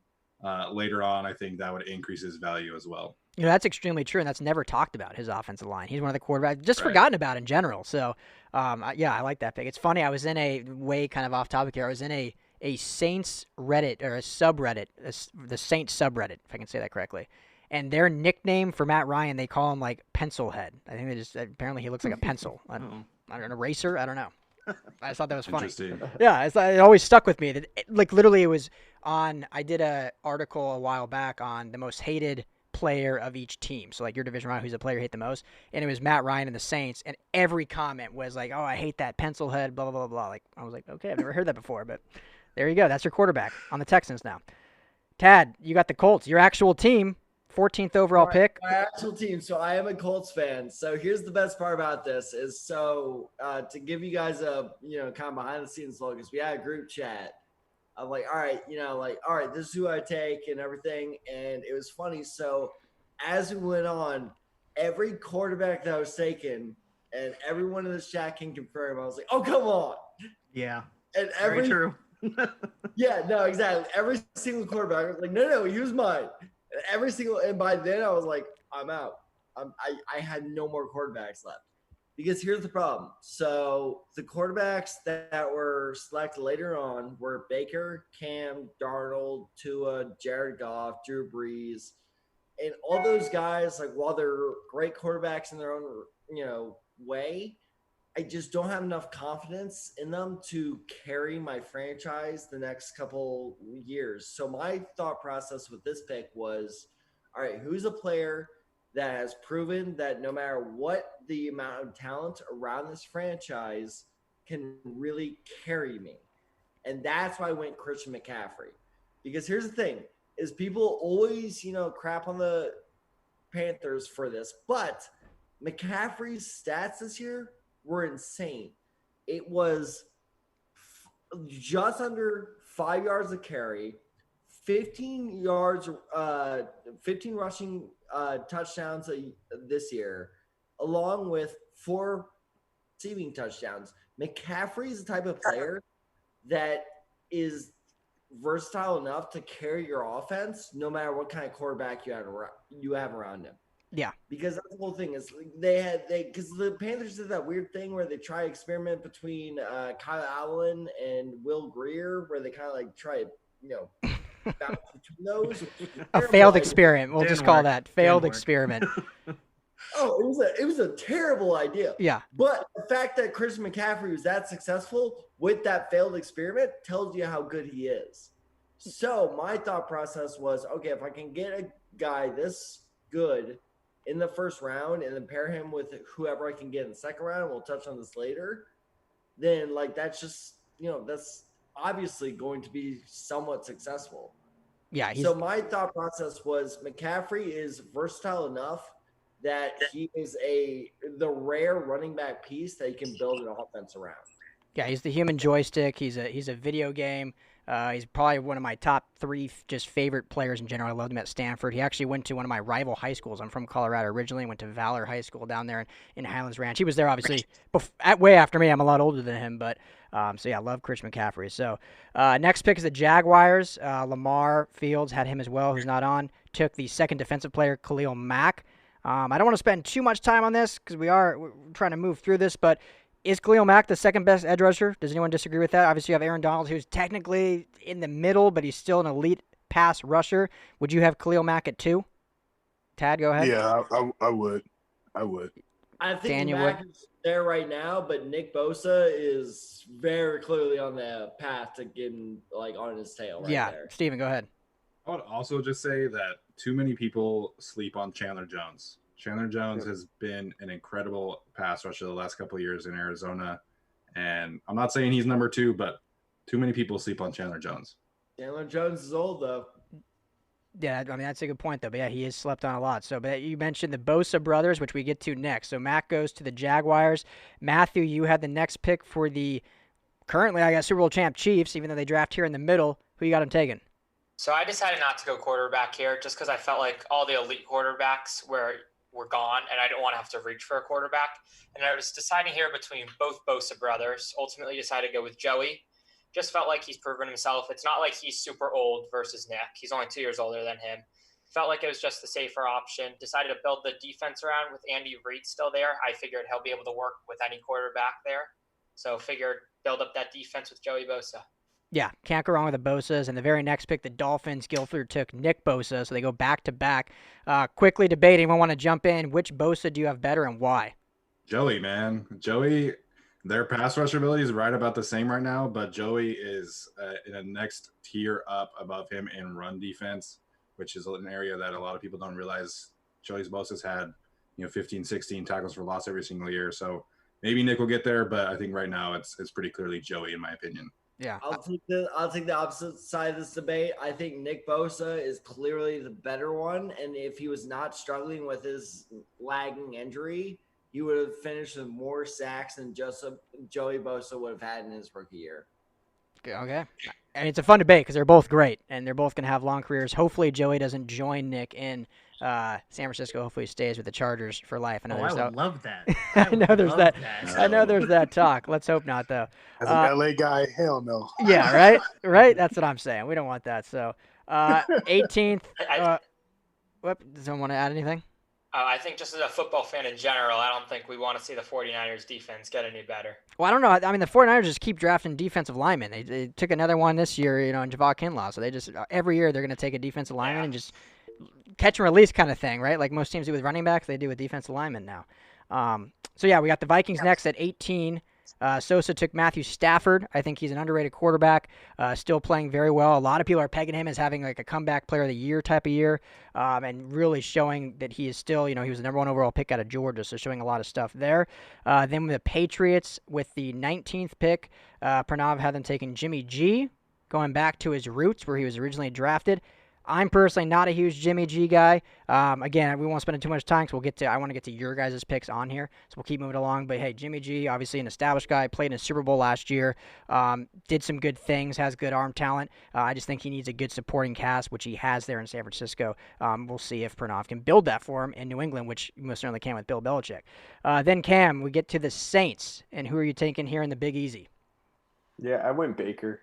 later on, I think that would increase his value as well. That's extremely true, and that's never talked about, his offensive line. He's one of the quarterbacks just forgotten about in general. So, I like that pick. It's funny. I was in way kind of off topic here. I was in a Saints Reddit or a subreddit, the Saints subreddit, if I can say that correctly. And their nickname for Matt Ryan, they call him like Pencil Head. I think apparently he looks like a pencil. An eraser. I don't know. I just thought that was funny. Yeah, it always stuck with me. That literally it was on. I did a article a while back on the most hated player of each team. So like your division round, who's the player you hate the most? And it was Matt Ryan and the Saints. And every comment was like, "Oh, I hate that pencil head." Blah blah blah blah. Like I was like, okay, I've never heard that before, but there you go. That's your quarterback on the Texans now. Tad, you got the Colts, your actual team. 14th overall pick. My actual team. So I am a Colts fan. So here's the best part about this is to give you guys a, kind of behind the scenes look, because we had a group chat. I'm like, all right, all right, this is who I take and everything. And it was funny. So as we went on, every quarterback that was taken, and everyone in this chat can confirm, I was like, oh, come on. Yeah. And very true. Yeah, no, exactly. Every single quarterback was like, no, he was mine. And by then I was like, I'm out. I had no more quarterbacks left, because here's the problem. So the quarterbacks that were selected later on were Baker, Cam, Darnold, Tua, Jared Goff, Drew Brees, and all those guys. Like, while they're great quarterbacks in their own way, I just don't have enough confidence in them to carry my franchise the next couple years. So my thought process with this pick was, all right, who's a player that has proven that no matter what the amount of talent around this franchise can really carry me? And that's why I went Christian McCaffrey. Because here's the thing, is people always, crap on the Panthers for this, but McCaffrey's stats this year were insane. It was just under 5 yards a carry, 15 rushing touchdowns this year, along with 4 receiving touchdowns. McCaffrey is the type of player that is versatile enough to carry your offense no matter what kind of quarterback you have around him. Yeah, because that's the whole thing is because the Panthers did that weird thing where they try to experiment between Kyle Allen and Will Grier, where they kind of like try bounce between those. A failed experiment. We'll just call that failed experiment. Oh, it was a terrible idea. Yeah, but the fact that Christian McCaffrey was that successful with that failed experiment tells you how good he is. So my thought process was, okay, if I can get a guy this good in the first round and then pair him with whoever I can get in the second round, we'll touch on this later, then that's just, that's obviously going to be somewhat successful. Yeah. So my thought process was McCaffrey is versatile enough that he is the rare running back piece that you can build an offense around. Yeah, he's the human joystick. He's a video game. He's probably one of my top 3 just favorite players in general. I loved him at Stanford. He actually went to one of my rival high schools. I'm from Colorado originally. Went to Valor High School down there in Highlands Ranch. He was there obviously way after me. I'm a lot older than him, but so yeah, I love Christian McCaffrey. So next pick is the Jaguars. Lamar Fields had him as well, who's not on. Took the second defensive player, Khalil Mack. I don't want to spend too much time on this because we're trying to move through this, but is Khalil Mack the second best edge rusher? Does anyone disagree with that? Obviously, you have Aaron Donald, who's technically in the middle, but he's still an elite pass rusher. Would you have Khalil Mack at 2? Tad, go ahead. Yeah, I would. I think Mack is there right now, but Nick Bosa is very clearly on the path to getting on his tail right there. Steven, go ahead. I would also just say that too many people sleep on Chandler Jones. Chandler Jones has been an incredible pass rusher the last couple of years in Arizona. And I'm not saying he's number 2, but too many people sleep on Chandler Jones. Chandler Jones is old, though. Yeah, I mean, that's a good point, though. But yeah, he is slept on a lot. So, but you mentioned the Bosa brothers, which we get to next. So Matt goes to the Jaguars. Matthew, you had the next pick for the currently, I got Super Bowl champ Chiefs, even though they draft here in the middle. Who you got them taking? So I decided not to go quarterback here just because I felt like all the elite quarterbacks were gone, and I didn't want to have to reach for a quarterback. And I was deciding here between both Bosa brothers. Ultimately decided to go with Joey. Just felt like he's proven himself. It's not like he's super old versus Nick. He's only 2 years older than him. Felt like it was just the safer option. Decided to build the defense around with Andy Reid still there. I figured he'll be able to work with any quarterback there. So figured build up that defense with Joey Bosa. Yeah, can't go wrong with the Bosas. And the very next pick, the Dolphins, Guilford took Nick Bosa, so they go back to back. Quickly debating, anyone want to jump in? Which Bosa do you have better and why? Joey, man. Joey, their pass rush ability is right about the same right now, but Joey is in a next tier up above him in run defense, which is an area that a lot of people don't realize. Joey Bosa's had 15, 16 tackles for loss every single year. So maybe Nick will get there, but I think right now it's pretty clearly Joey, in my opinion. Yeah, I'll take the opposite side of this debate. I think Nick Bosa is clearly the better one, and if he was not struggling with his lagging injury, he would have finished with more sacks than Joey Bosa would have had in his rookie year. Okay. And it's a fun debate because they're both great, and they're both going to have long careers. Hopefully Joey doesn't join Nick in San Francisco. Hopefully he stays with the Chargers for life. I would love that. I know there's that. I know there's that talk. Let's hope not, though. As an LA guy, hell no. Yeah, right? Right? That's what I'm saying. We don't want that. So 18th. Does someone want to add anything? I think just as a football fan in general, I don't think we want to see the 49ers defense get any better. Well, I don't know. I mean, the 49ers just keep drafting defensive linemen. They took another one this year, in Javon Kinlaw. So they just, every year they're going to take a defensive lineman and just catch and release kind of thing, right? Like most teams do with running backs, they do with defensive linemen now. So yeah, we got the Vikings next at 18. Sosa took Matthew Stafford. I think he's an underrated quarterback, still playing very well. A lot of people are pegging him as having like a comeback player of the year type of year, and really showing that he is still, he was the number 1 overall pick out of Georgia, so showing a lot of stuff there. Then with the Patriots with the 19th pick, Pranav had them taking Jimmy G, going back to his roots where he was originally drafted. I'm personally not a huge Jimmy G guy. Again, we won't spend too much time, so I want to get to your guys' picks on here, so we'll keep moving along. But hey, Jimmy G, obviously an established guy, played in a Super Bowl last year, did some good things, has good arm talent. I just think he needs a good supporting cast, which he has there in San Francisco. We'll see if Pranav can build that for him in New England, which you most certainly can with Bill Belichick. Then Cam, we get to the Saints, and who are you taking here in the Big Easy? Yeah, I went Baker.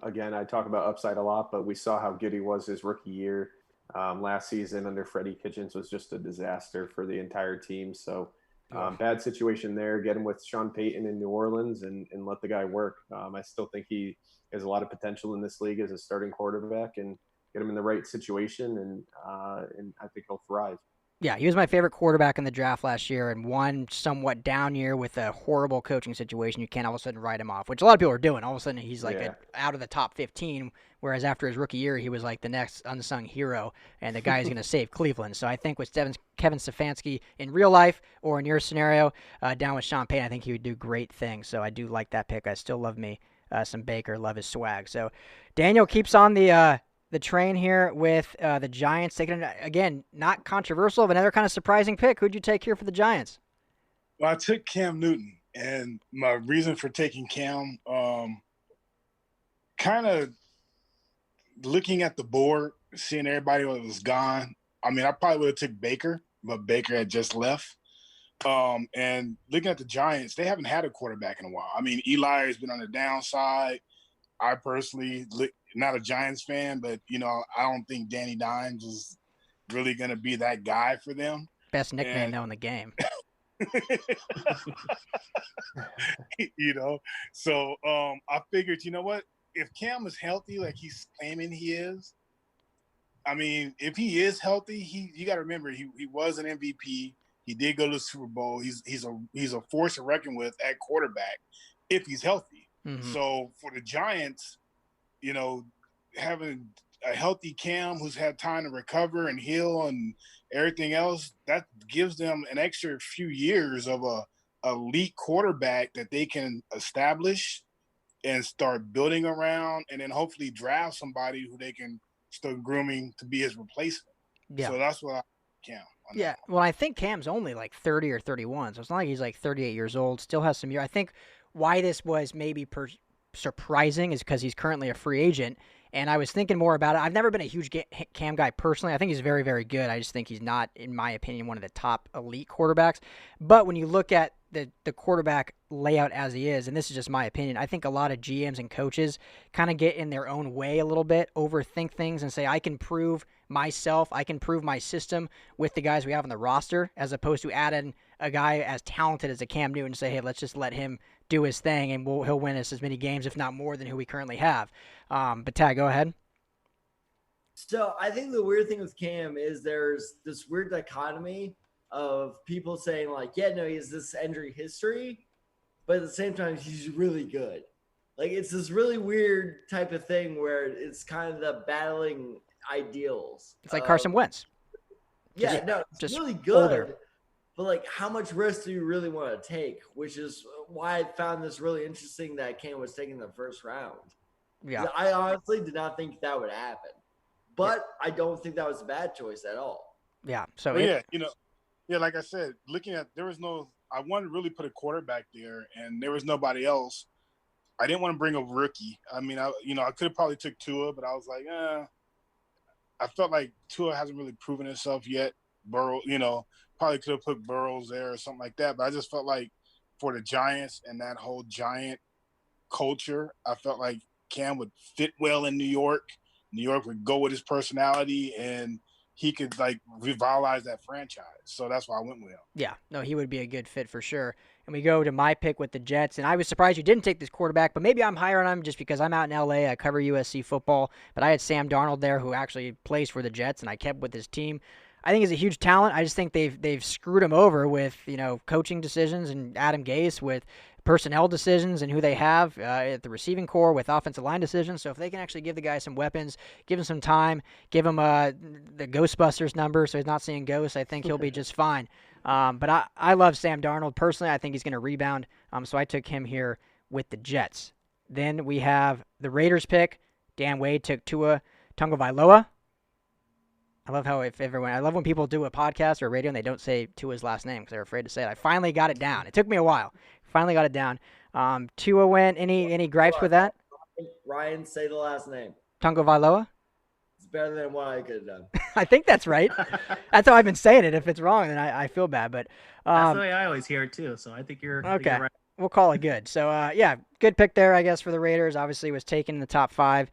Again, I talk about upside a lot, but we saw how good he was his rookie year. Last season under Freddie Kitchens was just a disaster for the entire team. So bad situation there. Get him with Sean Payton in New Orleans and let the guy work. I still think he has a lot of potential in this league as a starting quarterback, and get him in the right situation, and I think he'll thrive. Yeah, he was my favorite quarterback in the draft last year, and one somewhat down year with a horrible coaching situation. You can't all of a sudden write him off, which a lot of people are doing. All of a sudden, he's like out of the top 15, whereas after his rookie year, he was like the next unsung hero, and the guy is going to save Cleveland. So I think with Kevin Stefanski in real life, or in your scenario, down with Sean Payton, I think he would do great things. So I do like that pick. I still love me some Baker, love his swag. So Daniel keeps on the train here with the Giants taking, again, not controversial, but another kind of surprising pick. Who'd you take here for the Giants? Well, I took Cam Newton, and my reason for taking Cam, kind of looking at the board, seeing everybody that was gone. I mean, I probably would have took Baker, but Baker had just left. And looking at the Giants, they haven't had a quarterback in a while. I mean, Eli has been on the downside. I personally not a Giants fan, but I don't think Danny Dimes is really going to be that guy for them. Best nickname though in the game. So I figured, what? If Cam is healthy, like he's claiming he is, I mean, if he is healthy, you got to remember he was an MVP. He did go to the Super Bowl. He's a force to reckon with at quarterback if he's healthy. Mm-hmm. So for the Giants, having a healthy Cam who's had time to recover and heal and everything else, that gives them an extra few years of a elite quarterback that they can establish and start building around, and then hopefully draft somebody who they can start grooming to be his replacement. Yeah. So that's what I Cam. Yeah, well, I think Cam's only like 30 or 31, so it's not like he's like 38 years old, still has some year. I think why this was maybe surprising is because he's currently a free agent. And I was thinking more about it. I've never been a huge Cam guy personally. I think he's very, very good. I just think he's not, in my opinion, one of the top elite quarterbacks. But when you look at the quarterback layout as he is, and this is just my opinion, I think a lot of GMs and coaches kind of get in their own way a little bit, overthink things, and say, I can prove myself, I can prove my system with the guys we have on the roster, as opposed to adding a guy as talented as a Cam Newton and say, hey, let's just let him do his thing, and he'll win us as many games, if not more, than who we currently have. But Tag, go ahead. So I think the weird thing with Cam is there's this weird dichotomy of people saying like, yeah, no, he has this injury history, but at the same time, he's really good. Like it's this really weird type of thing where it's kind of the battling ideals. It's like Carson Wentz. Yeah, no, it's just really good. older. But like, how much risk do you really want to take? Which is why I found this really interesting that Cam was taken in the first round. Yeah, I honestly did not think that would happen, but I don't think that was a bad choice at all. Yeah. So like I said, I wanted to really put a quarterback there, and there was nobody else. I didn't want to bring a rookie. I mean, I could have probably took Tua, but I was like, I felt like Tua hasn't really proven himself yet. Burrow, probably could have put Burrows there or something like that, but I just felt like for the Giants and that whole Giant culture, I felt like Cam would fit well in New York. New York would go with his personality, and he could like revitalize that franchise. So that's why I went with him. Yeah, no, he would be a good fit for sure. And we go to my pick with the Jets, and I was surprised you didn't take this quarterback, but maybe I'm higher on him just because I'm out in L.A. I cover USC football, but I had Sam Darnold there who actually plays for the Jets, and I kept with his team. I think he's a huge talent. I just think they've screwed him over with coaching decisions and Adam Gase with personnel decisions and who they have at the receiving core with offensive line decisions. So if they can actually give the guy some weapons, give him some time, give him the Ghostbusters number so he's not seeing ghosts, I think he'll be just fine. But I love Sam Darnold. Personally, I think he's going to rebound. So I took him here with the Jets. Then we have the Raiders pick. Dan Wade took Tua Tagovailoa. I love when people do a podcast or a radio and they don't say Tua's last name because they're afraid to say it. I finally got it down. It took me a while. Finally got it down. Tua went. Any gripes with that? Ryan, say the last name. Tagovailoa? It's better than what I could have done. I think that's right. That's how I've been saying it. If it's wrong, then I feel bad. But that's the way I always hear it too. So I think you're okay. Right. We'll call it good. So good pick there, I guess, for the Raiders. Obviously, was taken in the top 5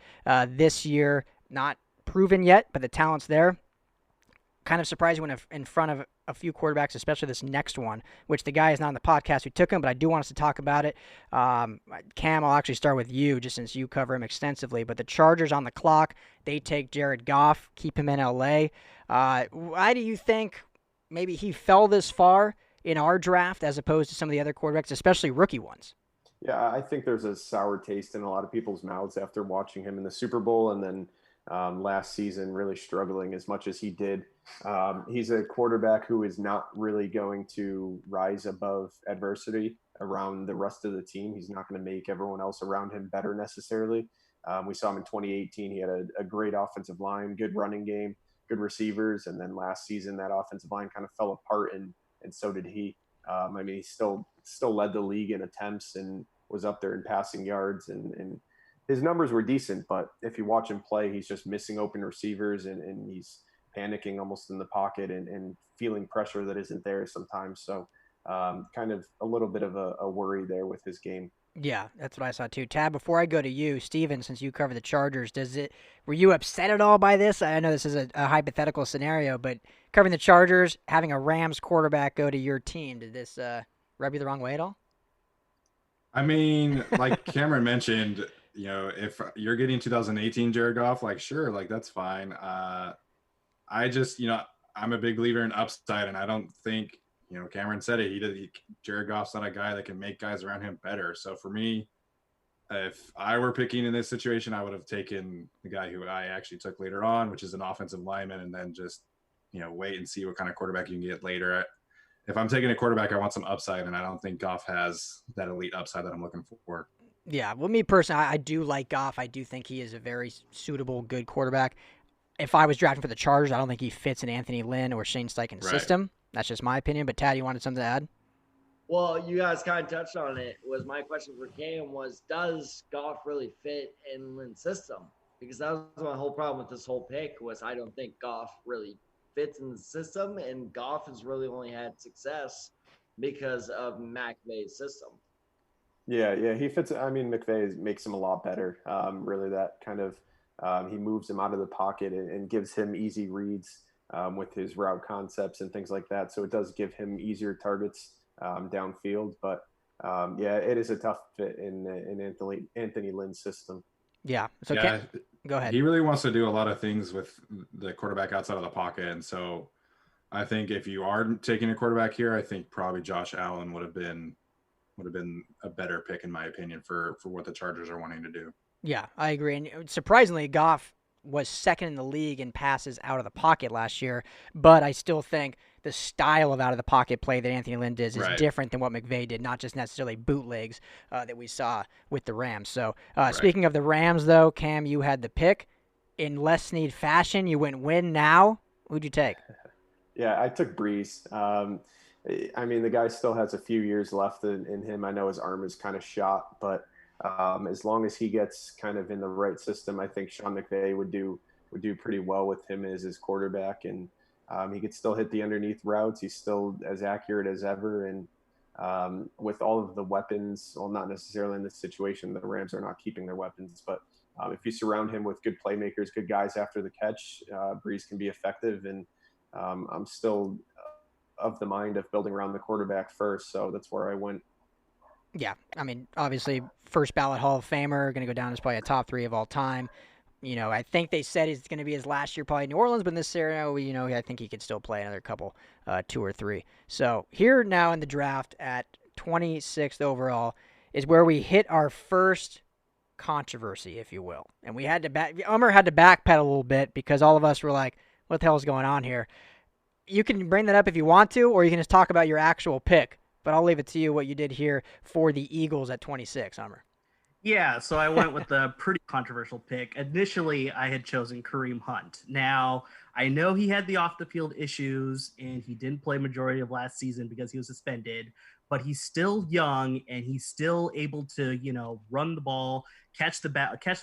this year. Not proven yet, but the talent's there. Kind of surprising when in front of a few quarterbacks, especially this next one, which the guy is not on the podcast who took him, but I do want us to talk about it. Cam, I'll actually start with you, just since you cover him extensively. But the Chargers on the clock, they take Jared Goff, keep him in L.A. Why do you think maybe he fell this far in our draft as opposed to some of the other quarterbacks, especially rookie ones? Yeah, I think there's a sour taste in a lot of people's mouths after watching him in the Super Bowl and then last season really struggling as much as he did. He's a quarterback who is not really going to rise above adversity around the rest of the team. He's not going to make everyone else around him better necessarily. We saw him in 2018. He had a great offensive line, good running game, good receivers. And then last season, that offensive line kind of fell apart, and so did he. He still led the league in attempts and was up there in passing yards, and his numbers were decent, but if you watch him play, he's just missing open receivers and he's panicking almost in the pocket and feeling pressure that isn't there sometimes. So kind of a little bit of a worry there with his game. Yeah, that's what I saw too. Tab, before I go to you, Steven, since you cover the Chargers, were you upset at all by this? I know this is a hypothetical scenario, but covering the Chargers, having a Rams quarterback go to your team, did this rub you the wrong way at all? I mean, like Cameron mentioned, if you're getting 2018 Jared Goff, sure, that's fine. I just, I'm a big believer in upside, and I don't think, Cameron said it. Jared Goff's not a guy that can make guys around him better. So for me, if I were picking in this situation, I would have taken the guy who I actually took later on, which is an offensive lineman, and then just, wait and see what kind of quarterback you can get later. If I'm taking a quarterback, I want some upside, and I don't think Goff has that elite upside that I'm looking for. Yeah, well, me personally, I do like Goff. I do think he is a very suitable, good quarterback. If I was drafting for the Chargers, I don't think he fits in Anthony Lynn or Shane Steichen's system. That's just my opinion. But Tad, you wanted something to add? Well, you guys kind of touched on it. Was my question for Cam was, does Goff really fit in Lynn's system? Because that was my whole problem with this whole pick was I don't think Goff really fits in the system, and Goff has really only had success because of McVay's system. Yeah, he fits. I mean, McVay makes him a lot better. Really, that kind of he moves him out of the pocket and gives him easy reads with his route concepts and things like that. So it does give him easier targets downfield. But yeah, it is a tough fit in Anthony Lynn's system. Yeah. So Yeah, go ahead. he really wants to do a lot of things with the quarterback outside of the pocket, and so I think if you are taking a quarterback here, I think probably Josh Allen would have been a better pick in my opinion for what the Chargers are wanting to do. Yeah, I agree. And surprisingly, Goff was second in the league in passes out of the pocket last year, but I still think the style of out of the pocket play that Anthony Lynn does is Right. different than what McVay did, not just necessarily bootlegs that we saw with the Rams. So Right. Speaking of the Rams, though, Cam, you had the pick. In Les Snead fashion, you went win now. Who'd you take? Yeah, I took Breeze. I mean, the guy still has a few years left in him. I know his arm is kind of shot, but as long as he gets kind of in the right system, I think Sean McVay would do pretty well with him as his quarterback, and he could still hit the underneath routes. He's still as accurate as ever, and with all of the weapons, well, not necessarily in this situation, the Rams are not keeping their weapons, but if you surround him with good playmakers, good guys after the catch, Breeze can be effective, and I'm still of the mind of building around the quarterback first, so that's where I went. Yeah, I mean, obviously, first ballot Hall of Famer, going to go down as probably a top 3 of all time. You know, I think they said it's going to be his last year probably in New Orleans, but in this scenario, I think he could still play another couple, 2 or 3. So here now in the draft at 26th overall is where we hit our first controversy, if you will. And we had to Ummer had to backpedal a little bit because all of us were like, what the hell is going on here? You can bring that up if you want to, or you can just talk about your actual pick. But I'll leave it to you what you did here for the Eagles at 26, Hummer. Yeah, so I went with a pretty controversial pick. Initially, I had chosen Kareem Hunt. Now, I know he had the off the field issues and he didn't play majority of last season because he was suspended, but he's still young and he's still able to, run the ball, catch the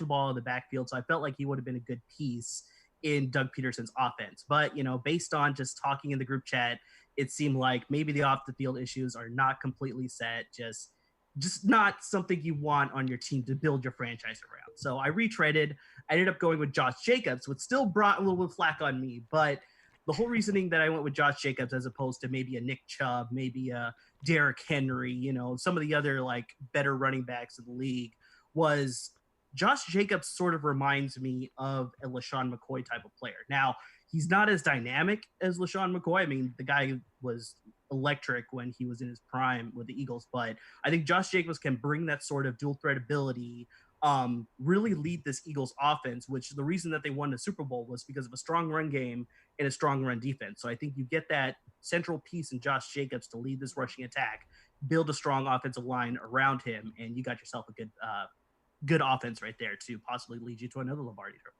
ball in the backfield. So I felt like he would have been a good piece in Doug Peterson's offense. But, based on just talking in the group chat, it seemed like maybe the off the field issues are not completely set, just not something you want on your team to build your franchise around. So I retraded. I ended up going with Josh Jacobs, which still brought a little bit of flack on me. But the whole reasoning that I went with Josh Jacobs as opposed to maybe a Nick Chubb, maybe a Derrick Henry, some of the other like better running backs in the league was Josh Jacobs sort of reminds me of a LaShawn McCoy type of player. Now, he's not as dynamic as LaShawn McCoy. I mean, the guy was electric when he was in his prime with the Eagles, but I think Josh Jacobs can bring that sort of dual threat ability, really lead this Eagles offense, which the reason that they won the Super Bowl was because of a strong run game and a strong run defense. So I think you get that central piece in Josh Jacobs to lead this rushing attack, build a strong offensive line around him, and you got yourself a good offense right there to possibly lead you to another Lombardi trophy.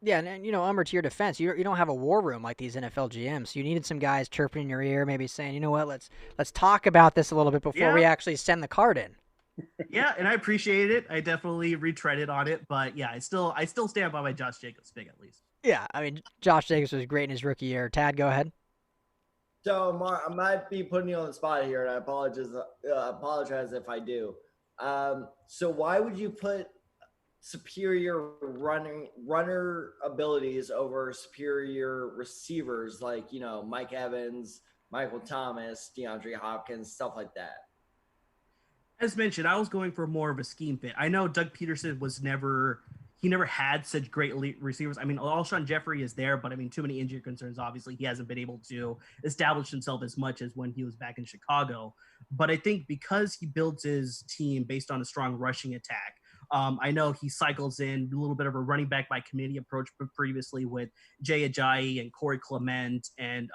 Yeah, and Umber, to your defense, you don't have a war room like these NFL GMs. You needed some guys chirping in your ear, maybe saying, you know what, let's talk about this a little bit before we actually send the card in. Yeah, and I appreciate it. I definitely retreaded on it, but yeah, I still stand by my Josh Jacobs pick at least. Yeah, I mean, Josh Jacobs was great in his rookie year. Tad, go ahead. So, Mark, I might be putting you on the spot here, and I apologize if I do. So why would you put superior runner abilities over superior receivers like Mike Evans, Michael Thomas, DeAndre Hopkins, stuff like that? As mentioned, I was going for more of a scheme fit. I know Doug Peterson never had such great elite receivers. I mean, Alshon Jeffrey is there, but I mean, too many injury concerns. Obviously, he hasn't been able to establish himself as much as when he was back in Chicago. But I think because he builds his team based on a strong rushing attack, I know he cycles in a little bit of a running back by committee approach previously with Jay Ajayi and Corey Clement and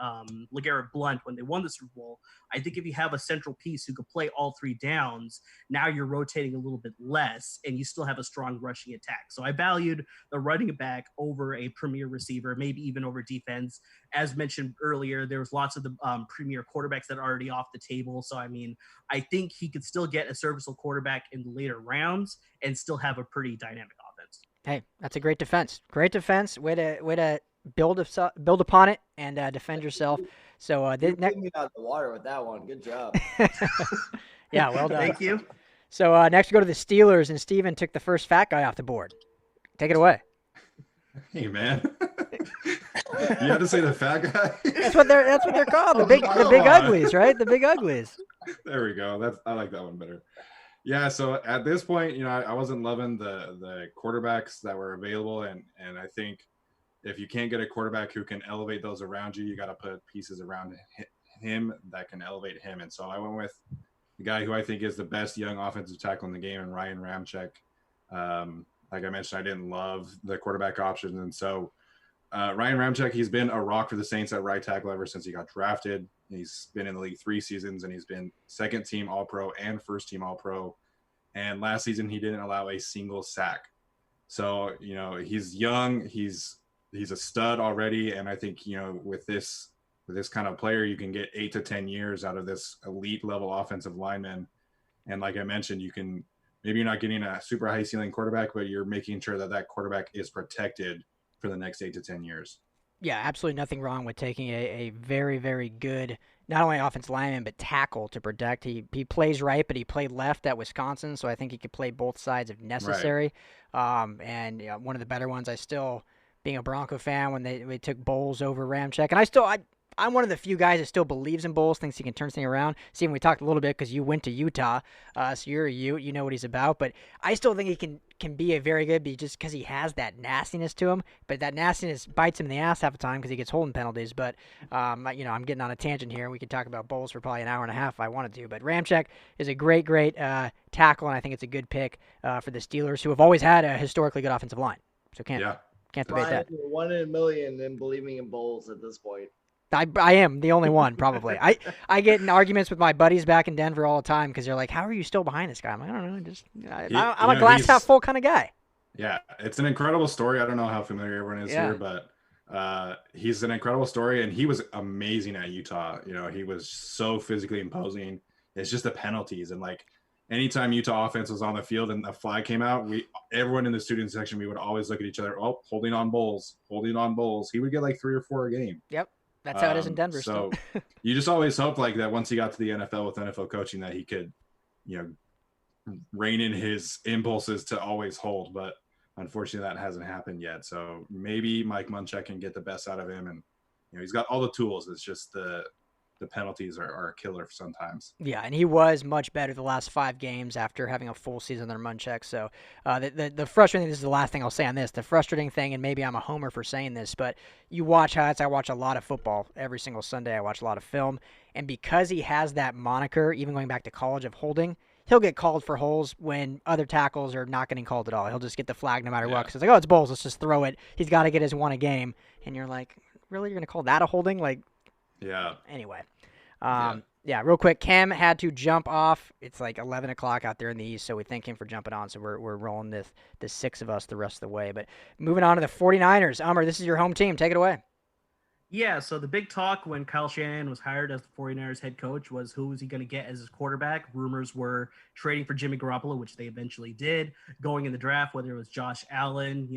LeGarrette Blount when they won the Super Bowl. I think if you have a central piece who could play all three downs, now you're rotating a little bit less and you still have a strong rushing attack. So I valued the running back over a premier receiver, maybe even over defense. As mentioned earlier, there was lots of the premier quarterbacks that are already off the table. So, I mean, I think he could still get a serviceable quarterback in the later rounds and still have a pretty dynamic offense. Hey, that's a great defense. Great defense. Way to build upon it and defend yourself. So you blew me out the water with that one. Good job. Yeah, well done. Thank you. So next we go to the Steelers, and Steven took the first fat guy off the board. Take it away. Hey, man. You have to say the fat guy. That's what they're called. The big uglies, right? The big uglies. There we go. I like that one better. Yeah. So at this point, I wasn't loving the quarterbacks that were available, and I think if you can't get a quarterback who can elevate those around you, you got to put pieces around him that can elevate him. And so I went with the guy who I think is the best young offensive tackle in the game, and Ryan Ramczyk. Like I mentioned, I didn't love the quarterback options, and so Ryan Ramczyk, he's been a rock for the Saints at right tackle ever since he got drafted. He's been in the league 3 seasons, and he's been second team All-Pro and first team All-Pro. And last season, he didn't allow a single sack. So, he's young. He's a stud already. And I think, with this kind of player, you can get 8 to 10 years out of this elite level offensive lineman. And like I mentioned, maybe you're not getting a super high ceiling quarterback, but you're making sure that quarterback is protected for the next 8 to 10 years. Yeah, absolutely nothing wrong with taking a very, very good, not only offensive lineman, but tackle to protect. He plays right, but he played left at Wisconsin, so I think he could play both sides if necessary. Right. And one of the better ones, I still, being a Bronco fan, when they took Bowles over Ramczyk, and I'm one of the few guys that still believes in Bowles, thinks he can turn things around. Steven, we talked a little bit because you went to Utah, so you're a Ute, you know what he's about. But I still think he can be a very good, just because he has that nastiness to him. But that nastiness bites him in the ass half the time because he gets holding penalties. But I'm getting on a tangent here. We could talk about Bowles for probably an hour and a half if I wanted to. But Ramczyk is a great tackle, and I think it's a good pick for the Steelers, who have always had a historically good offensive line. So can't debate that. You're 1 in a million in believing in Bowles at this point. I am the only one, probably. I get in arguments with my buddies back in Denver all the time because they're like, how are you still behind this guy? I'm like, I don't know. I'm a glass half full kind of guy. Yeah, it's an incredible story. I don't know how familiar everyone is here, but he's an incredible story, and he was amazing at Utah. He was so physically imposing. It's just the penalties. And, anytime Utah offense was on the field and a flag came out, everyone in the student section, we would always look at each other, holding on Bowles. He would get 3 or 4 a game. Yep. That's how it is in Denver. So you just always hope that once he got to the NFL with NFL coaching that he could, rein in his impulses to always hold. But unfortunately, that hasn't happened yet. So maybe Mike Munchak can get the best out of him. And, he's got all the tools. It's just the penalties are a killer sometimes. Yeah, and he was much better the last 5 games after having a full season under Munchak. So the frustrating thing, this is the last thing I'll say on this, the frustrating thing, and maybe I'm a homer for saying this, but you watch highlights. I watch a lot of football every single Sunday. I watch a lot of film. And because he has that moniker, even going back to college, of holding, he'll get called for holes when other tackles are not getting called at all. He'll just get the flag no matter what. Because it's it's Bowles. Let's just throw it. He's got to get his 1 a game. And you're like, really? You're going to call that a holding? Yeah. Anyway. Yeah, real quick, Cam had to jump off. It's 11 o'clock out there in the East, so we thank him for jumping on. So we're rolling the 6 of us the rest of the way. But moving on to the 49ers. Umar, this is your home team. Take it away. Yeah, so the big talk when Kyle Shanahan was hired as the 49ers head coach was who was he going to get as his quarterback. Rumors were trading for Jimmy Garoppolo, which they eventually did, going in the draft, whether it was Josh Allen,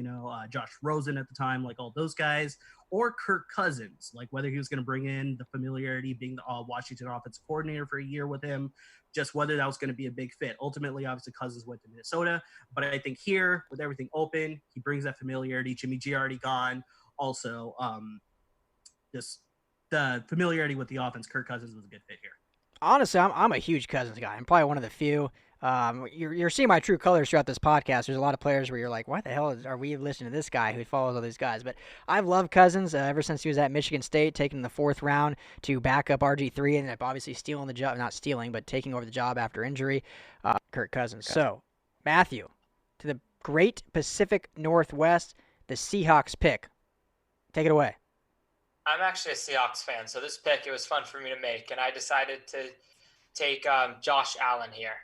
Josh Rosen at the time, all those guys, or Kirk Cousins, whether he was going to bring in the familiarity being the Washington offensive coordinator for a year with him, just whether that was going to be a big fit. Ultimately, obviously, Cousins went to Minnesota, but I think here, with everything open, he brings that familiarity. Jimmy G already gone. Also, just the familiarity with the offense, Kirk Cousins was a good fit here. Honestly, I'm a huge Cousins guy. I'm probably one of the few. You're seeing my true colors throughout this podcast. There's a lot of players where you're like, why the hell are we listening to this guy who follows all these guys? But I've loved Cousins ever since he was at Michigan State, taking the 4th round to back up RG3, and obviously stealing the job, not stealing, but taking over the job after injury. Kirk Cousins. So, Matthew, to the Great Pacific Northwest, the Seahawks pick. Take it away. I'm actually a Seahawks fan, so this pick, it was fun for me to make, and I decided to take Josh Allen here.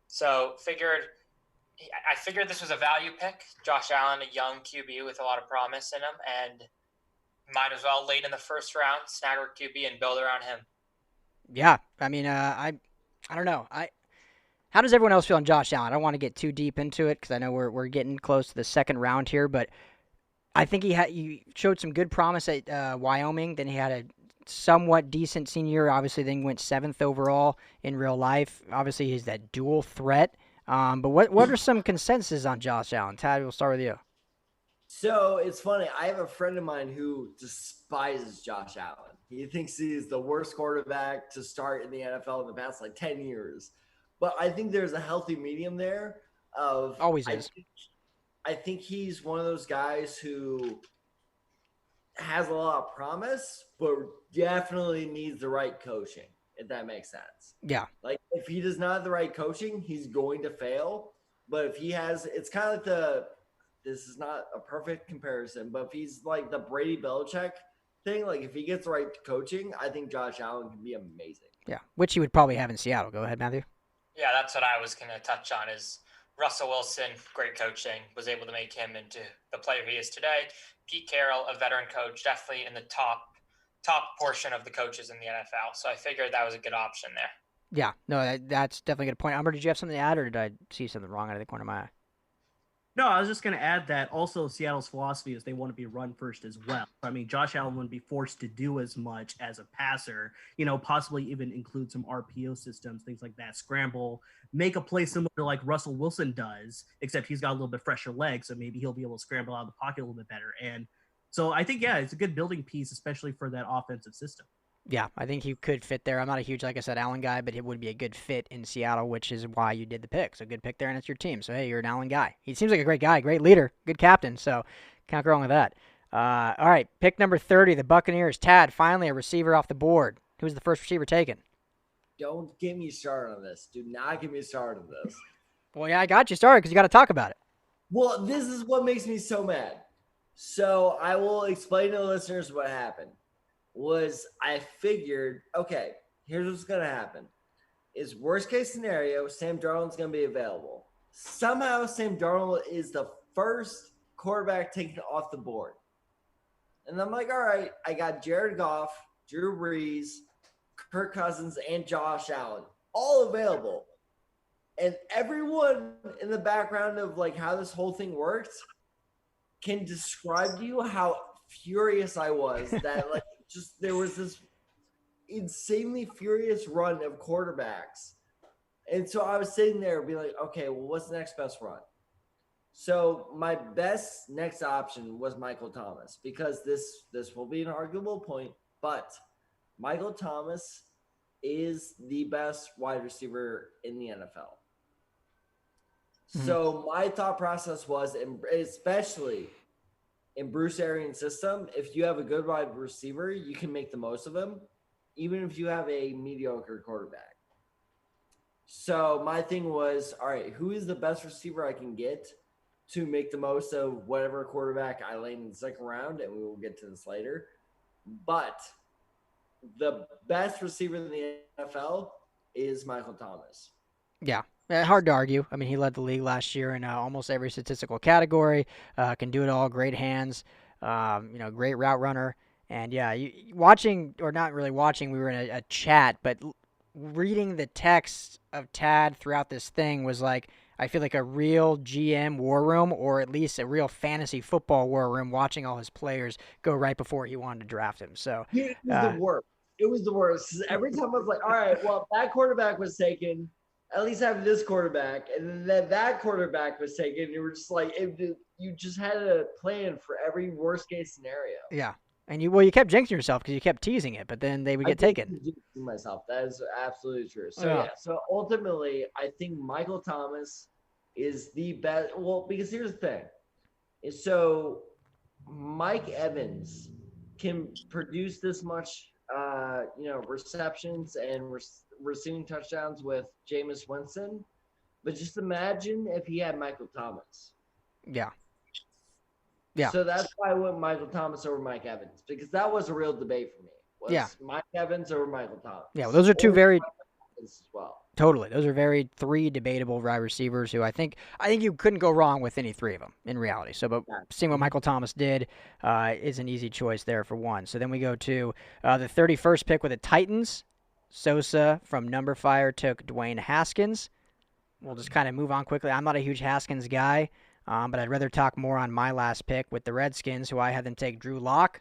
So I figured this was a value pick. Josh Allen, a young QB with a lot of promise in him, and might as well late in the first round snag our QB and build around him. Yeah, I mean, I don't know. How does everyone else feel on Josh Allen? I don't want to get too deep into it because I know we're getting close to the second round here, but I think he showed some good promise at Wyoming. Then he had a somewhat decent senior year. Obviously, then went 7th overall in real life. Obviously, he's that dual threat. But what are some consensus on Josh Allen? Tad, we'll start with you. So it's funny. I have a friend of mine who despises Josh Allen. He thinks he's the worst quarterback to start in the NFL in the past 10 years. But I think there's a healthy medium there of always is. I think he's one of those guys who has a lot of promise, but definitely needs the right coaching, if that makes sense. Yeah. If he does not have the right coaching, he's going to fail. But if he has, it's kind of like this is not a perfect comparison, but if he's like the Brady Belichick thing, if he gets the right coaching, I think Josh Allen can be amazing. Yeah, which he would probably have in Seattle. Go ahead, Matthew. Yeah, that's what I was going to touch on is Russell Wilson, great coaching, was able to make him into the player he is today. Pete Carroll, a veteran coach, definitely in the top portion of the coaches in the NFL. So I figured that was a good option there. Yeah, no, that's definitely a good point. Umber, did you have something to add, or did I see something wrong out of the corner of my eye? No, I was just going to add that also Seattle's philosophy is they want to be run first as well. I mean, Josh Allen wouldn't be forced to do as much as a passer, possibly even include some RPO systems, things like that, scramble, make a play similar to like Russell Wilson does, except he's got a little bit fresher legs, so maybe he'll be able to scramble out of the pocket a little bit better. And so I think, yeah, it's a good building piece, especially for that offensive system. Yeah, I think he could fit there. I'm not a huge, like I said, Allen guy, but it would be a good fit in Seattle, which is why you did the pick. So good pick there, and it's your team. So, hey, you're an Allen guy. He seems like a great guy, great leader, good captain. So can't go wrong with that. All right, pick number 30, the Buccaneers. Tad, finally a receiver off the board. Who's the first receiver taken? Don't get me started on this. Do not get me started on this. Well, yeah, I got you started because you got to talk about it. Well, this is what makes me so mad. So I will explain to the listeners what happened. I figured, okay, here's what's going to happen. Is worst case scenario, Sam Darnold's going to be available. Somehow Sam Darnold is the first quarterback taken off the board. And I'm like, all right, I got Jared Goff, Drew Brees, Kirk Cousins, and Josh Allen all available. And everyone in the background of how this whole thing works can describe to you how furious I was that there was this insanely furious run of quarterbacks. And so I was sitting there being like, okay, well, what's the next best run? So my best next option was Michael Thomas, because this will be an arguable point, but Michael Thomas is the best wide receiver in the NFL. Mm-hmm. So my thought process was, especially – in Bruce Arians' system, if you have a good wide receiver, you can make the most of him, even if you have a mediocre quarterback. So my thing was, all right, who is the best receiver I can get to make the most of whatever quarterback I land in the second round, and we will get to this later. But the best receiver in the NFL is Michael Thomas. Yeah. Hard to argue. I mean, he led the league last year in almost every statistical category. Can do it all. Great hands. Great route runner. And yeah, watching, or not really watching, we were in a chat, but reading the text of Tad throughout this thing was I feel like a real GM war room, or at least a real fantasy football war room, watching all his players go right before he wanted to draft him. So it was the worst. It was the worst. Every time I was like, all right, well, that quarterback was taken. At least have this quarterback, and then that quarterback was taken. You were just you just had a plan for every worst case scenario. Yeah, and you kept jinxing yourself because you kept teasing it, but then they would get taken. Myself, that is absolutely true. So yeah, so ultimately, I think Michael Thomas is the best. Well, because here's the thing, so Mike Evans can produce this much, receptions and receiving touchdowns with Jameis Winston, but just imagine if he had Michael Thomas. Yeah. Yeah. So that's why I went Michael Thomas over Mike Evans, because that was a real debate for me. Was Mike Evans over Michael Thomas? Yeah, well, those are two very as well. Totally. Those are three debatable wide receivers who I think you couldn't go wrong with any three of them in reality. So, but seeing what Michael Thomas did is an easy choice there for one. So then we go to the 31st pick with the Titans. Sosa from Number Fire took Dwayne Haskins. We'll just kind of move on quickly. I'm not a huge Haskins guy, but I'd rather talk more on my last pick with the Redskins, who I had them take Drew Lock.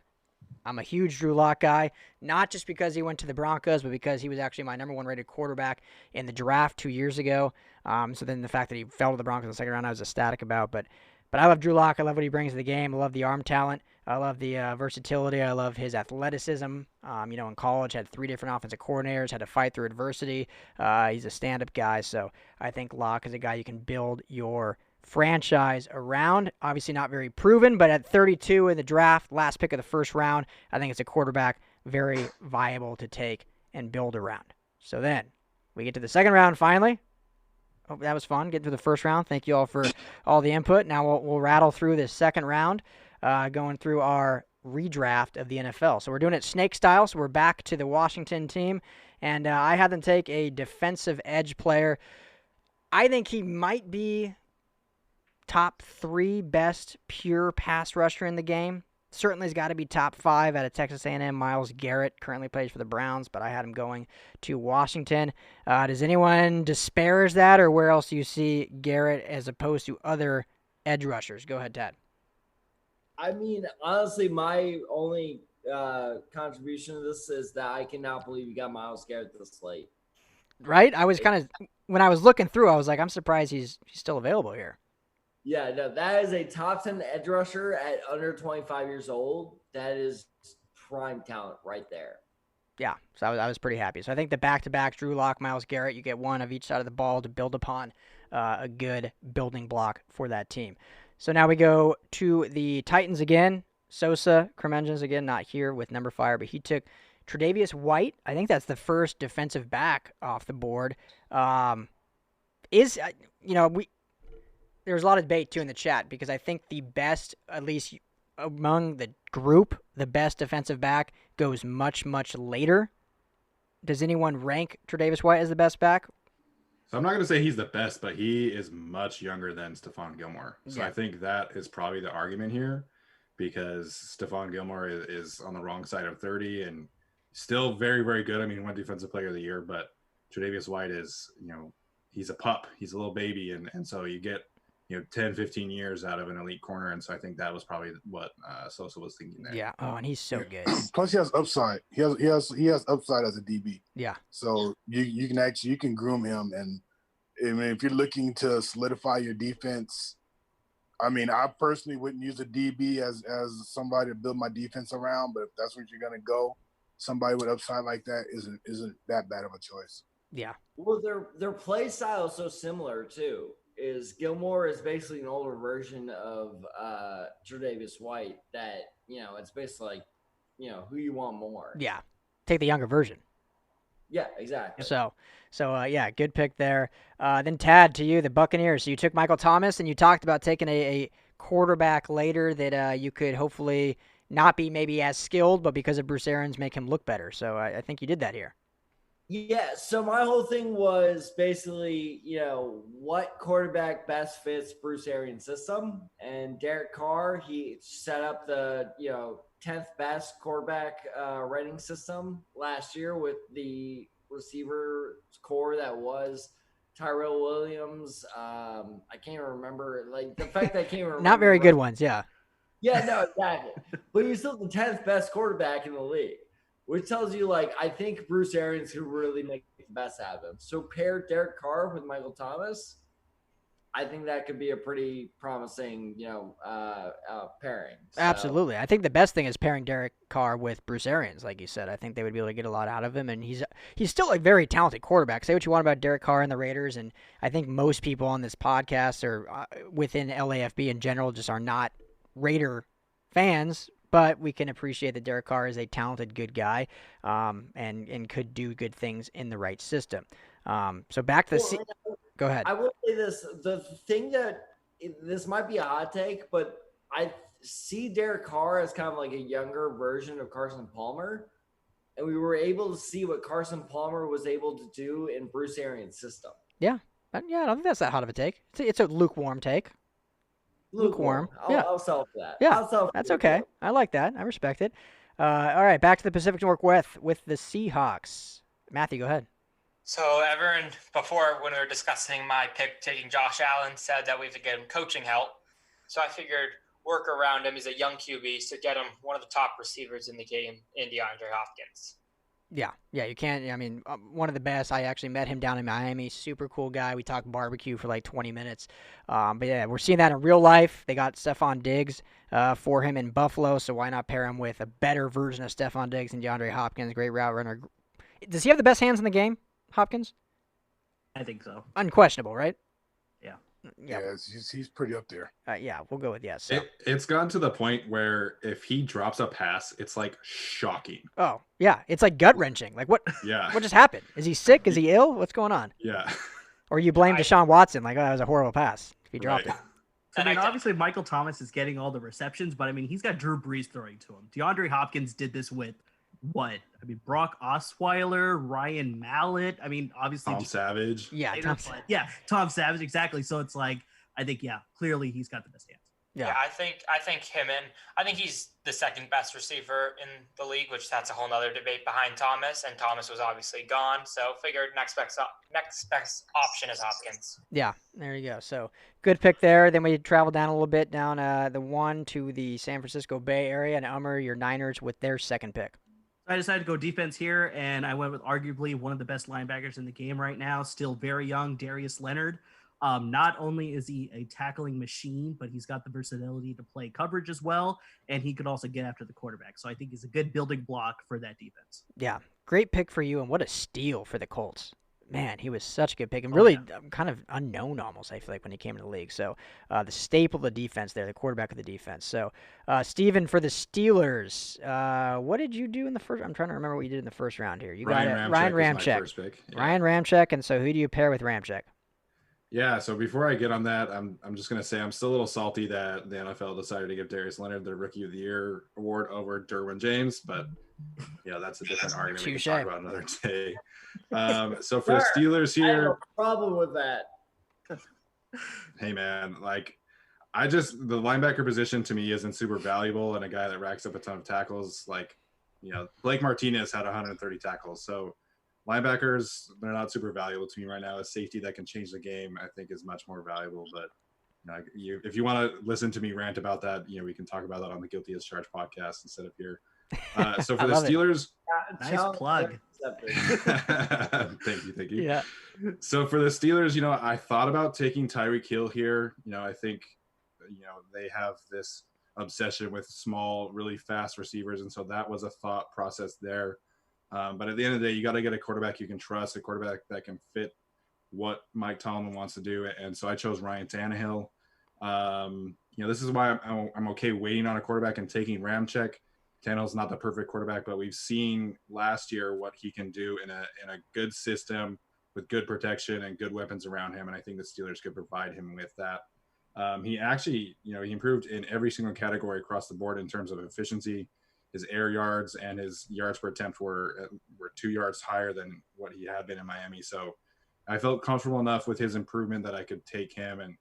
I'm a huge Drew Lock guy, not just because he went to the Broncos, but because he was actually my number one rated quarterback in the draft 2 years ago. So then the fact that he fell to the Broncos in the second round, I was ecstatic about. But I love Drew Lock. I love what he brings to the game. I love the arm talent. I love the versatility. I love his athleticism. In college, had 3 different offensive coordinators, had to fight through adversity. He's a stand-up guy. So I think Lock is a guy you can build your franchise around. Obviously not very proven, but at 32 in the draft, last pick of the first round, I think it's a quarterback very viable to take and build around. So then we get to the second round finally. Hope that was fun getting through the first round. Thank you all for all the input. Now we'll rattle through this second round, going through our redraft of the NFL. So we're doing it snake style. So we're back to the Washington team, and I had them take a defensive edge player. I think he might be top 3 best pure pass rusher in the game. Certainly has got to be top 5 out of Texas A&M. Myles Garrett currently plays for the Browns, but I had him going to Washington. Does anyone disparage that, or where else do you see Garrett as opposed to other edge rushers? Go ahead, Ted. I mean, honestly, my only contribution to this is that I cannot believe you got Myles Garrett this late. Right? I was kind of, when I was looking through, I was like, I'm surprised he's still available here. Yeah, no, that is a top 10 edge rusher at under 25 years old. That is prime talent right there. Yeah, so I was pretty happy. So I think the back-to-back, Drew Lock, Myles Garrett, you get one of each side of the ball to build upon a good building block for that team. So now we go to the Titans again. Sosa, Cremengens again, not here with Number Fire, but he took Tre'Davious White. I think that's the first defensive back off the board. There's a lot of debate, too, in the chat, because I think the best, at least among the group, the best defensive back goes much, much later. Does anyone rank Tre'Davious White as the best back? So I'm not going to say he's the best, but he is much younger than Stephon Gilmore. So Yeah. I think that is probably the argument here, because Stephon Gilmore is on the wrong side of 30 and still very, very good. I mean, he won Defensive Player of the Year, but Tre'Davious White is, he's a pup. He's a little baby. And so you get 10, 15 years out of an elite corner. And so I think that was probably what Sosa was thinking there. Yeah. Oh, and he's so good. Plus he has upside. He has upside as a DB. Yeah. So you can groom him. And I mean, if you're looking to solidify your defense, I mean, I personally wouldn't use a DB as somebody to build my defense around, but if that's what you're going to go, somebody with upside like that isn't that bad of a choice. Yeah. Well, their play style is so similar too. Is Gilmore is basically an older version of Tre'Davious White that, it's basically like, who you want more. Yeah. Take the younger version. Yeah, exactly. So yeah, good pick there. Then Tad, to you, the Buccaneers. So you took Michael Thomas, and you talked about taking a quarterback later that you could hopefully not be maybe as skilled, but because of Bruce Arians, make him look better. So I think you did that here. Yeah, so my whole thing was basically, what quarterback best fits Bruce Arians' system. And Derek Carr, he set up the, 10th best quarterback rating system last year with the receiver core that was Tyrell Williams. I can't remember, like the fact that I can't remember. Not very good ones, yeah. Yeah, no, exactly. But he's still the 10th best quarterback in the league. Which tells you, I think Bruce Arians could really make the best out of him. So pair Derek Carr with Michael Thomas, I think that could be a pretty promising, pairing. So, absolutely. I think the best thing is pairing Derek Carr with Bruce Arians, like you said. I think they would be able to get a lot out of him, and he's still a very talented quarterback. Say what you want about Derek Carr and the Raiders, and I think most people on this podcast or within LAFB in general just are not Raider fans. But we can appreciate that Derek Carr is a talented, good guy, and could do good things in the right system. So back to the Go ahead. I will say this: the thing that this might be a hot take, but I see Derek Carr as kind of like a younger version of Carson Palmer, and we were able to see what Carson Palmer was able to do in Bruce Arians' system. Yeah, I don't think that's that hot of a take. It's a lukewarm take. Lukewarm. Yeah. I'll sell for that. Yeah, I'll sell for that's lukewarm. okay. I like that. I respect it. All right, back to the Pacific Northwest with the Seahawks. Matthew, go ahead. So everyone before when we were discussing my pick taking Josh Allen said that we could get him coaching help. So I figured work around him. He's a young QB, so get him one of the top receivers in the game in DeAndre Hopkins. Yeah, you can't. I mean, one of the best. I actually met him down in Miami. Super cool guy. We talked barbecue for like 20 minutes. But yeah, we're seeing that in real life. They got Stephon Diggs for him in Buffalo, so why not pair him with a better version of Stephon Diggs and DeAndre Hopkins? Great route runner. Does he have the best hands in the game, Hopkins? I think so. Unquestionable, right? Yeah, he's pretty up there. Yeah, we'll go with yes. So. It's gotten to the point where if he drops a pass, it's like shocking. Oh, yeah. It's like gut-wrenching. Like, what Yeah. What just happened? Is he sick? Is he ill? What's going on? Yeah. Or you blame Deshaun Watson, like, oh, that was a horrible pass if he dropped it. So, I mean, obviously Michael Thomas is getting all the receptions, but I mean, he's got Drew Brees throwing to him. DeAndre Hopkins did this with what? I mean, Brock Osweiler, Ryan Mallett. I mean, obviously Tom Savage. Yeah, Tom Savage, exactly. So it's like, I think, clearly he's got the best hands. Yeah, I think he's the second best receiver in the league, which that's a whole nother debate behind Thomas, and Thomas was obviously gone, so figured next best option is Hopkins. Yeah, there you go. So good pick there. Then we travel down a little bit down the 1 to the San Francisco Bay Area, and Ummer, your Niners with their second pick. I decided to go defense here, and I went with arguably one of the best linebackers in the game right now, still very young, Darius Leonard. Not only is he a tackling machine, but he's got the versatility to play coverage as well, and he could also get after the quarterback. So I think he's a good building block for that defense. Yeah, great pick for you, and what a steal for the Colts. Man, he was such a good pick, and really kind of unknown almost, I feel like, when he came into the league. So the staple of the defense there, the quarterback of the defense. So, Steven, for the Steelers, what did you do in the first? I'm trying to remember what you did in the first round here. You got Ryan Ramczyk. Yeah. Ryan Ramczyk, and so who do you pair with Ramczyk? Yeah, so before I get on that, I'm just going to say I'm still a little salty that the NFL decided to give Darius Leonard the Rookie of the Year award over Derwin James, but that's a different argument we can talk about another day. So for the Steelers here, I have a problem with that. Hey man, the linebacker position to me isn't super valuable, and a guy that racks up a ton of tackles, Blake Martinez had 130 tackles, so linebackers, they're not super valuable to me right now. A safety that can change the game, I think, is much more valuable. But if you want to listen to me rant about that, we can talk about that on the Guilty as Charged podcast instead of here. So for the Steelers, nice plug. Thank you. Yeah. So for the Steelers, I thought about taking Tyreek Hill here. I think, they have this obsession with small, really fast receivers, and so that was a thought process there. But at the end of the day, you got to get a quarterback you can trust, a quarterback that can fit what Mike Tomlin wants to do. And so I chose Ryan Tannehill. This is why I'm okay waiting on a quarterback and taking Ramczyk. Tannehill's not the perfect quarterback, but we've seen last year what he can do in a good system with good protection and good weapons around him. And I think the Steelers could provide him with that. He actually, he improved in every single category across the board in terms of efficiency. His air yards and his yards per attempt were 2 yards higher than what he had been in Miami. So I felt comfortable enough with his improvement that I could take him. And,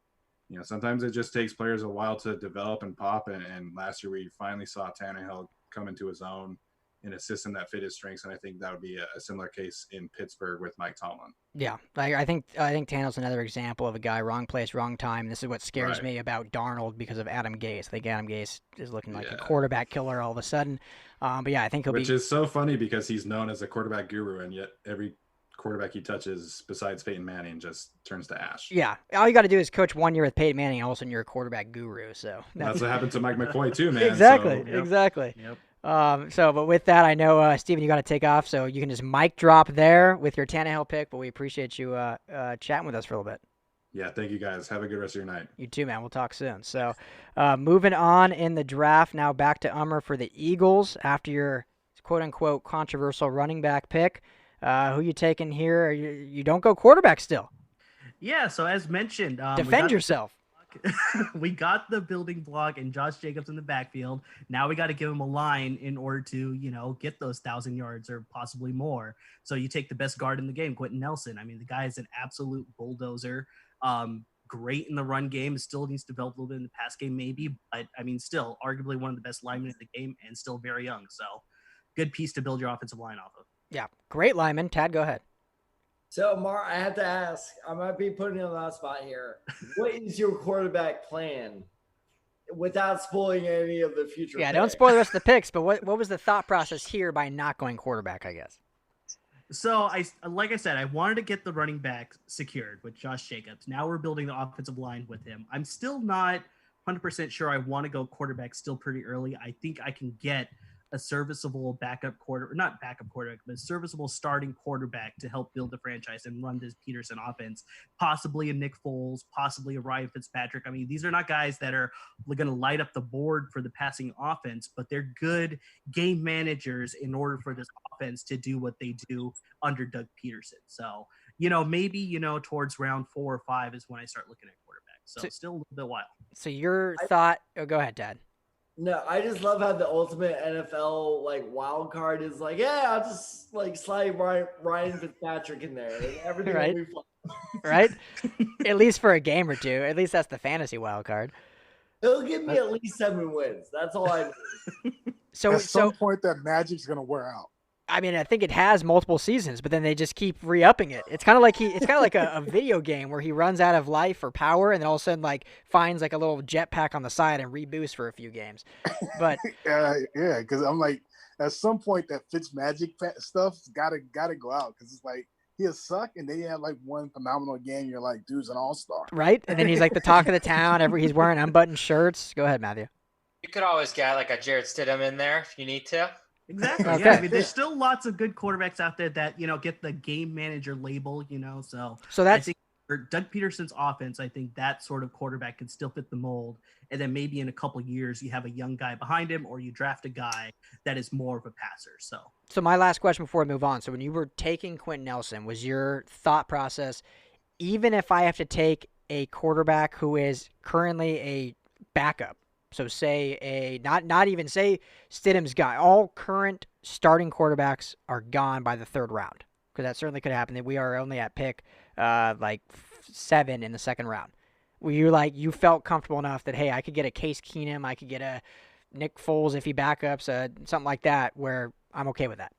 sometimes it just takes players a while to develop and pop. And last year we finally saw Tannehill come into his own in a system that fit his strengths. And I think that would be a similar case in Pittsburgh with Mike Tomlin. Yeah, I think Tannehill's another example of a guy wrong place, wrong time. This is what scares me about Darnold because of Adam Gase. I think Adam Gase is looking like a quarterback killer all of a sudden. But yeah, I think Which is so funny because he's known as a quarterback guru, and yet every quarterback he touches besides Peyton Manning just turns to ash. Yeah, all you got to do is coach 1 year with Peyton Manning, and all of a sudden you're a quarterback guru. So that's what happened to Mike McCoy too, man. Exactly. Yep. But with that, I know, Steven, you got to take off, so you can just mic drop there with your Tannehill pick, but we appreciate you chatting with us for a little bit. Yeah, thank you guys. Have a good rest of your night. You too, man. We'll talk soon. So moving on in the draft, now back to Ummer for the Eagles after your quote-unquote controversial running back pick. Who you taking here? You don't go quarterback still. Yeah, so as mentioned, Defend yourself. we got the building block and Josh Jacobs in the backfield. Now we got to give him a line in order to, get those 1,000 yards or possibly more. So you take the best guard in the game, Quentin Nelson. I mean, the guy is an absolute bulldozer. Great in the run game. Still needs to develop a little bit in the pass game, maybe. But, I mean, still arguably one of the best linemen in the game and still very young. So good piece to build your offensive line off of. Yeah, great lineman. Tad, go ahead. So, Mark, I have to ask. I might be putting you on the spot here. What is your quarterback plan, without spoiling any of the future? Yeah, picks? don't spoil the rest of the picks. But what was the thought process here by not going quarterback? I guess. So like I said, I wanted to get the running back secured with Josh Jacobs. Now we're building the offensive line with him. I'm still not 100% sure I want to go quarterback still pretty early. I think I can get a serviceable not backup quarterback, but a serviceable starting quarterback to help build the franchise and run this Peterson offense. Possibly a Nick Foles, possibly a Ryan Fitzpatrick. I mean, these are not guys that are going to light up the board for the passing offense, but they're good game managers in order for this offense to do what they do under Doug Peterson. So, maybe, towards round 4 or 5 is when I start looking at quarterback. So still a little bit wild. So your thought, go ahead, Dad. No, I just love how the ultimate NFL wild card is I'll just slide Ryan Fitzpatrick in there. Everything Right. will be fine. Right? At least for a game or two. At least that's the fantasy wild card. He'll give me at least 7 wins. That's all I need. At some point, that magic's gonna wear out. I mean, I think it has multiple seasons, but then they just keep re-upping it. It's kind of like a video game where he runs out of life or power, and then all of a sudden finds a little jetpack on the side and reboosts for a few games. But yeah, because I'm at some point that Fitzmagic stuff's gotta go out because it's he'll suck, and then you have one phenomenal game. You're like, dude's an all-star, right? And then he's the talk of the town. He's wearing unbuttoned shirts. Go ahead, Matthew. You could always get a Jarrett Stidham in there if you need to. Exactly. Okay. Yeah. I mean, there's still lots of good quarterbacks out there that get the game manager label. So that's. I think for Doug Peterson's offense, I think that sort of quarterback can still fit the mold. And then maybe in a couple of years, you have a young guy behind him, or you draft a guy that is more of a passer. So my last question before we move on. So when you were taking Quentin Nelson, was your thought process, even if I have to take a quarterback who is currently a backup? So say not even say Stidham's guy. All current starting quarterbacks are gone by the 3rd round, because that certainly could happen. That we are only at pick 7 in the 2nd round. Were you felt comfortable enough that, hey, I could get a Case Keenum, I could get a Nick Foles if he backups, something like that, where I'm okay with that?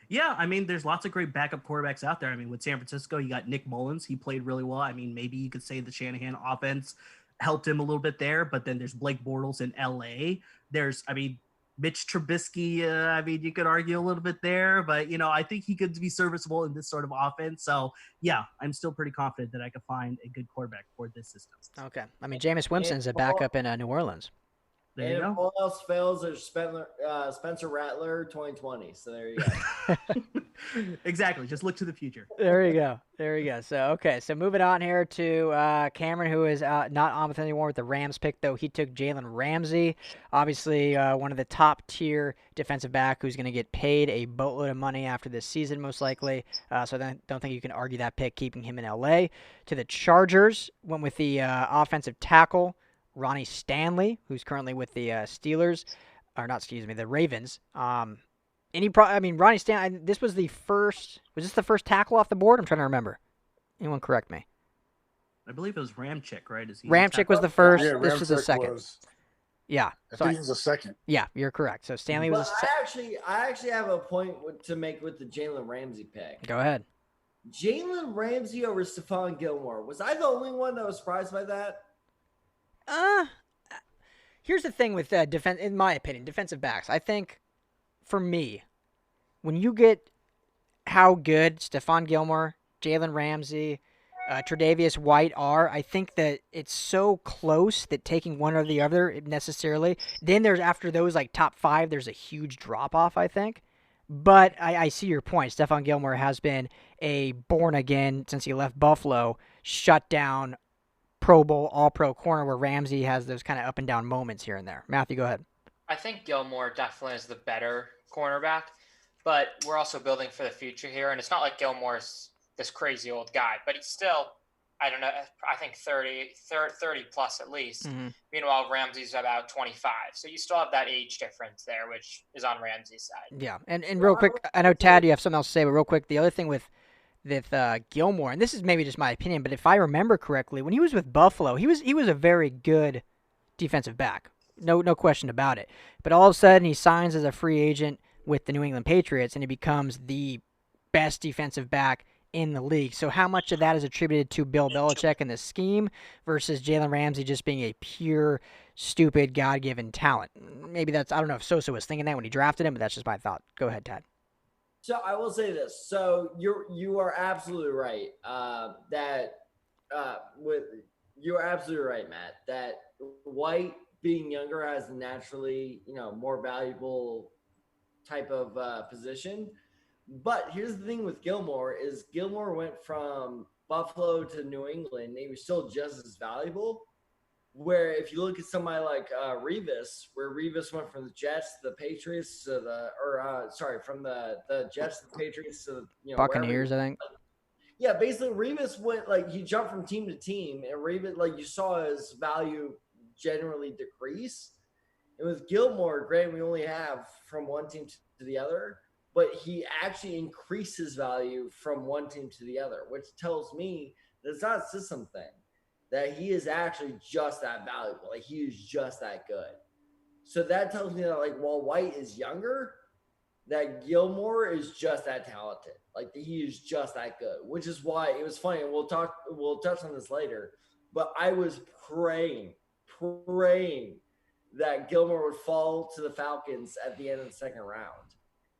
Yeah, I mean, there's lots of great backup quarterbacks out there. I mean, with San Francisco, you got Nick Mullins. He played really well. I mean, maybe you could say the Shanahan offense helped him a little bit there, but then there's Blake Bortles in LA. There's, Mitch Trubisky. You could argue a little bit there, but I think he could be serviceable in this sort of offense. So yeah, I'm still pretty confident that I could find a good quarterback for this system. Okay. Jameis Winston's a backup in New Orleans. There you go. If all else fails, there's Spencer Rattler 2020. So there you go. Exactly. Just look to the future. There you go. So, okay. So moving on here to Cameron, who is not on with anymore with the Rams pick, though. He took Jalen Ramsey, obviously one of the top tier defensive back who's going to get paid a boatload of money after this season, most likely. So I don't think you can argue that pick, keeping him in LA. To the Chargers, went with the offensive tackle, Ronnie Stanley, who's currently with the the Ravens. Ronnie Stanley, was this the first tackle off the board? I'm trying to remember. Anyone correct me? I believe it was Ramczyk, right? Ramczyk was the first. Yeah, this was the second. I think he was the second. Yeah, you're correct. So Stanley was. I actually have a point to make with the Jalen Ramsey pick. Go ahead. Jalen Ramsey over Stephon Gilmore. Was I the only one that was surprised by that? Here's the thing with defense, in my opinion, defensive backs. I think, for me, when you get how good Stephon Gilmore, Jalen Ramsey, Tre'Davious White are, I think that it's so close that taking one or the other necessarily. Then there's, after those top 5, there's a huge drop off, I think. But I see your point. Stephon Gilmore has been a born again since he left Buffalo, shut down Pro Bowl, All-Pro corner, where Ramsey has those kind of up and down moments here and there. Matthew, go ahead. I think Gilmore definitely is the better cornerback, but we're also building for the future here. And it's not like Gilmore's this crazy old guy, but he's still I don't know, I think 30 plus at least. Mm-hmm. Meanwhile, Ramsey's about 25. So you still have that age difference there, which is on Ramsey's side. Yeah, and real quick, I know, Tad, you have something else to say, but real quick, the other thing with Gilmore, and this is maybe just my opinion, but if I remember correctly, when he was with Buffalo, he was a very good defensive back. No question about it. But all of a sudden, he signs as a free agent with the New England Patriots, and he becomes the best defensive back in the league. So how much of that is attributed to Bill Belichick and the scheme versus Jalen Ramsey just being a pure, stupid, God-given talent? Maybe that's, I don't know if Sosa was thinking that when he drafted him, but that's just my thought. Go ahead, Tad. So I will say this. So you are absolutely right. You're absolutely right, Matt. That White being younger has a naturally, more valuable type of position. But here's the thing with Gilmore is Gilmore went from Buffalo to New England. He was still just as valuable. Where if you look at somebody like Revis, where Revis went from the Jets to the Patriots to from the Jets to the Patriots to Buccaneers, I think. Yeah, basically Revis went he jumped from team to team, and Revis you saw his value generally decrease. And with Gilmore, granted, we only have from one team to the other, but he actually increased his value from one team to the other, which tells me that it's not a system thing. That he is actually just that valuable. He is just that good. So that tells me that while White is younger, that Gilmore is just that talented. He is just that good, which is why it was funny. And we'll touch on this later, but I was praying that Gilmore would fall to the Falcons at the end of the second round.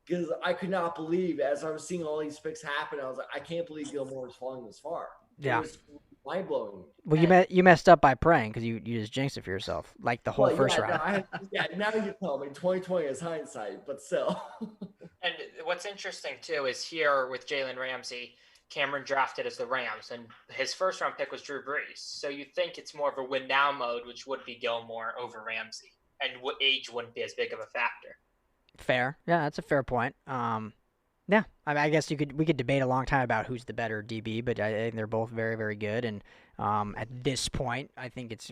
Because I could not believe, as I was seeing all these picks happen, I was like, I can't believe Gilmore is falling this far. Yeah. It was mind blowing. Well, you messed up by praying because you just jinxed it for yourself, the whole first round. Now you tell me 2020 is hindsight, but still. And what's interesting too is here with Jalen Ramsey, Cameron drafted as the Rams, and his first round pick was Drew Brees. So you think it's more of a win now mode, which would be Gilmore over Ramsey, and age wouldn't be as big of a factor. Fair, yeah, that's a fair point. Yeah, I guess we could debate a long time about who's the better DB, but I think they're both very, very good. And at this point, I think it's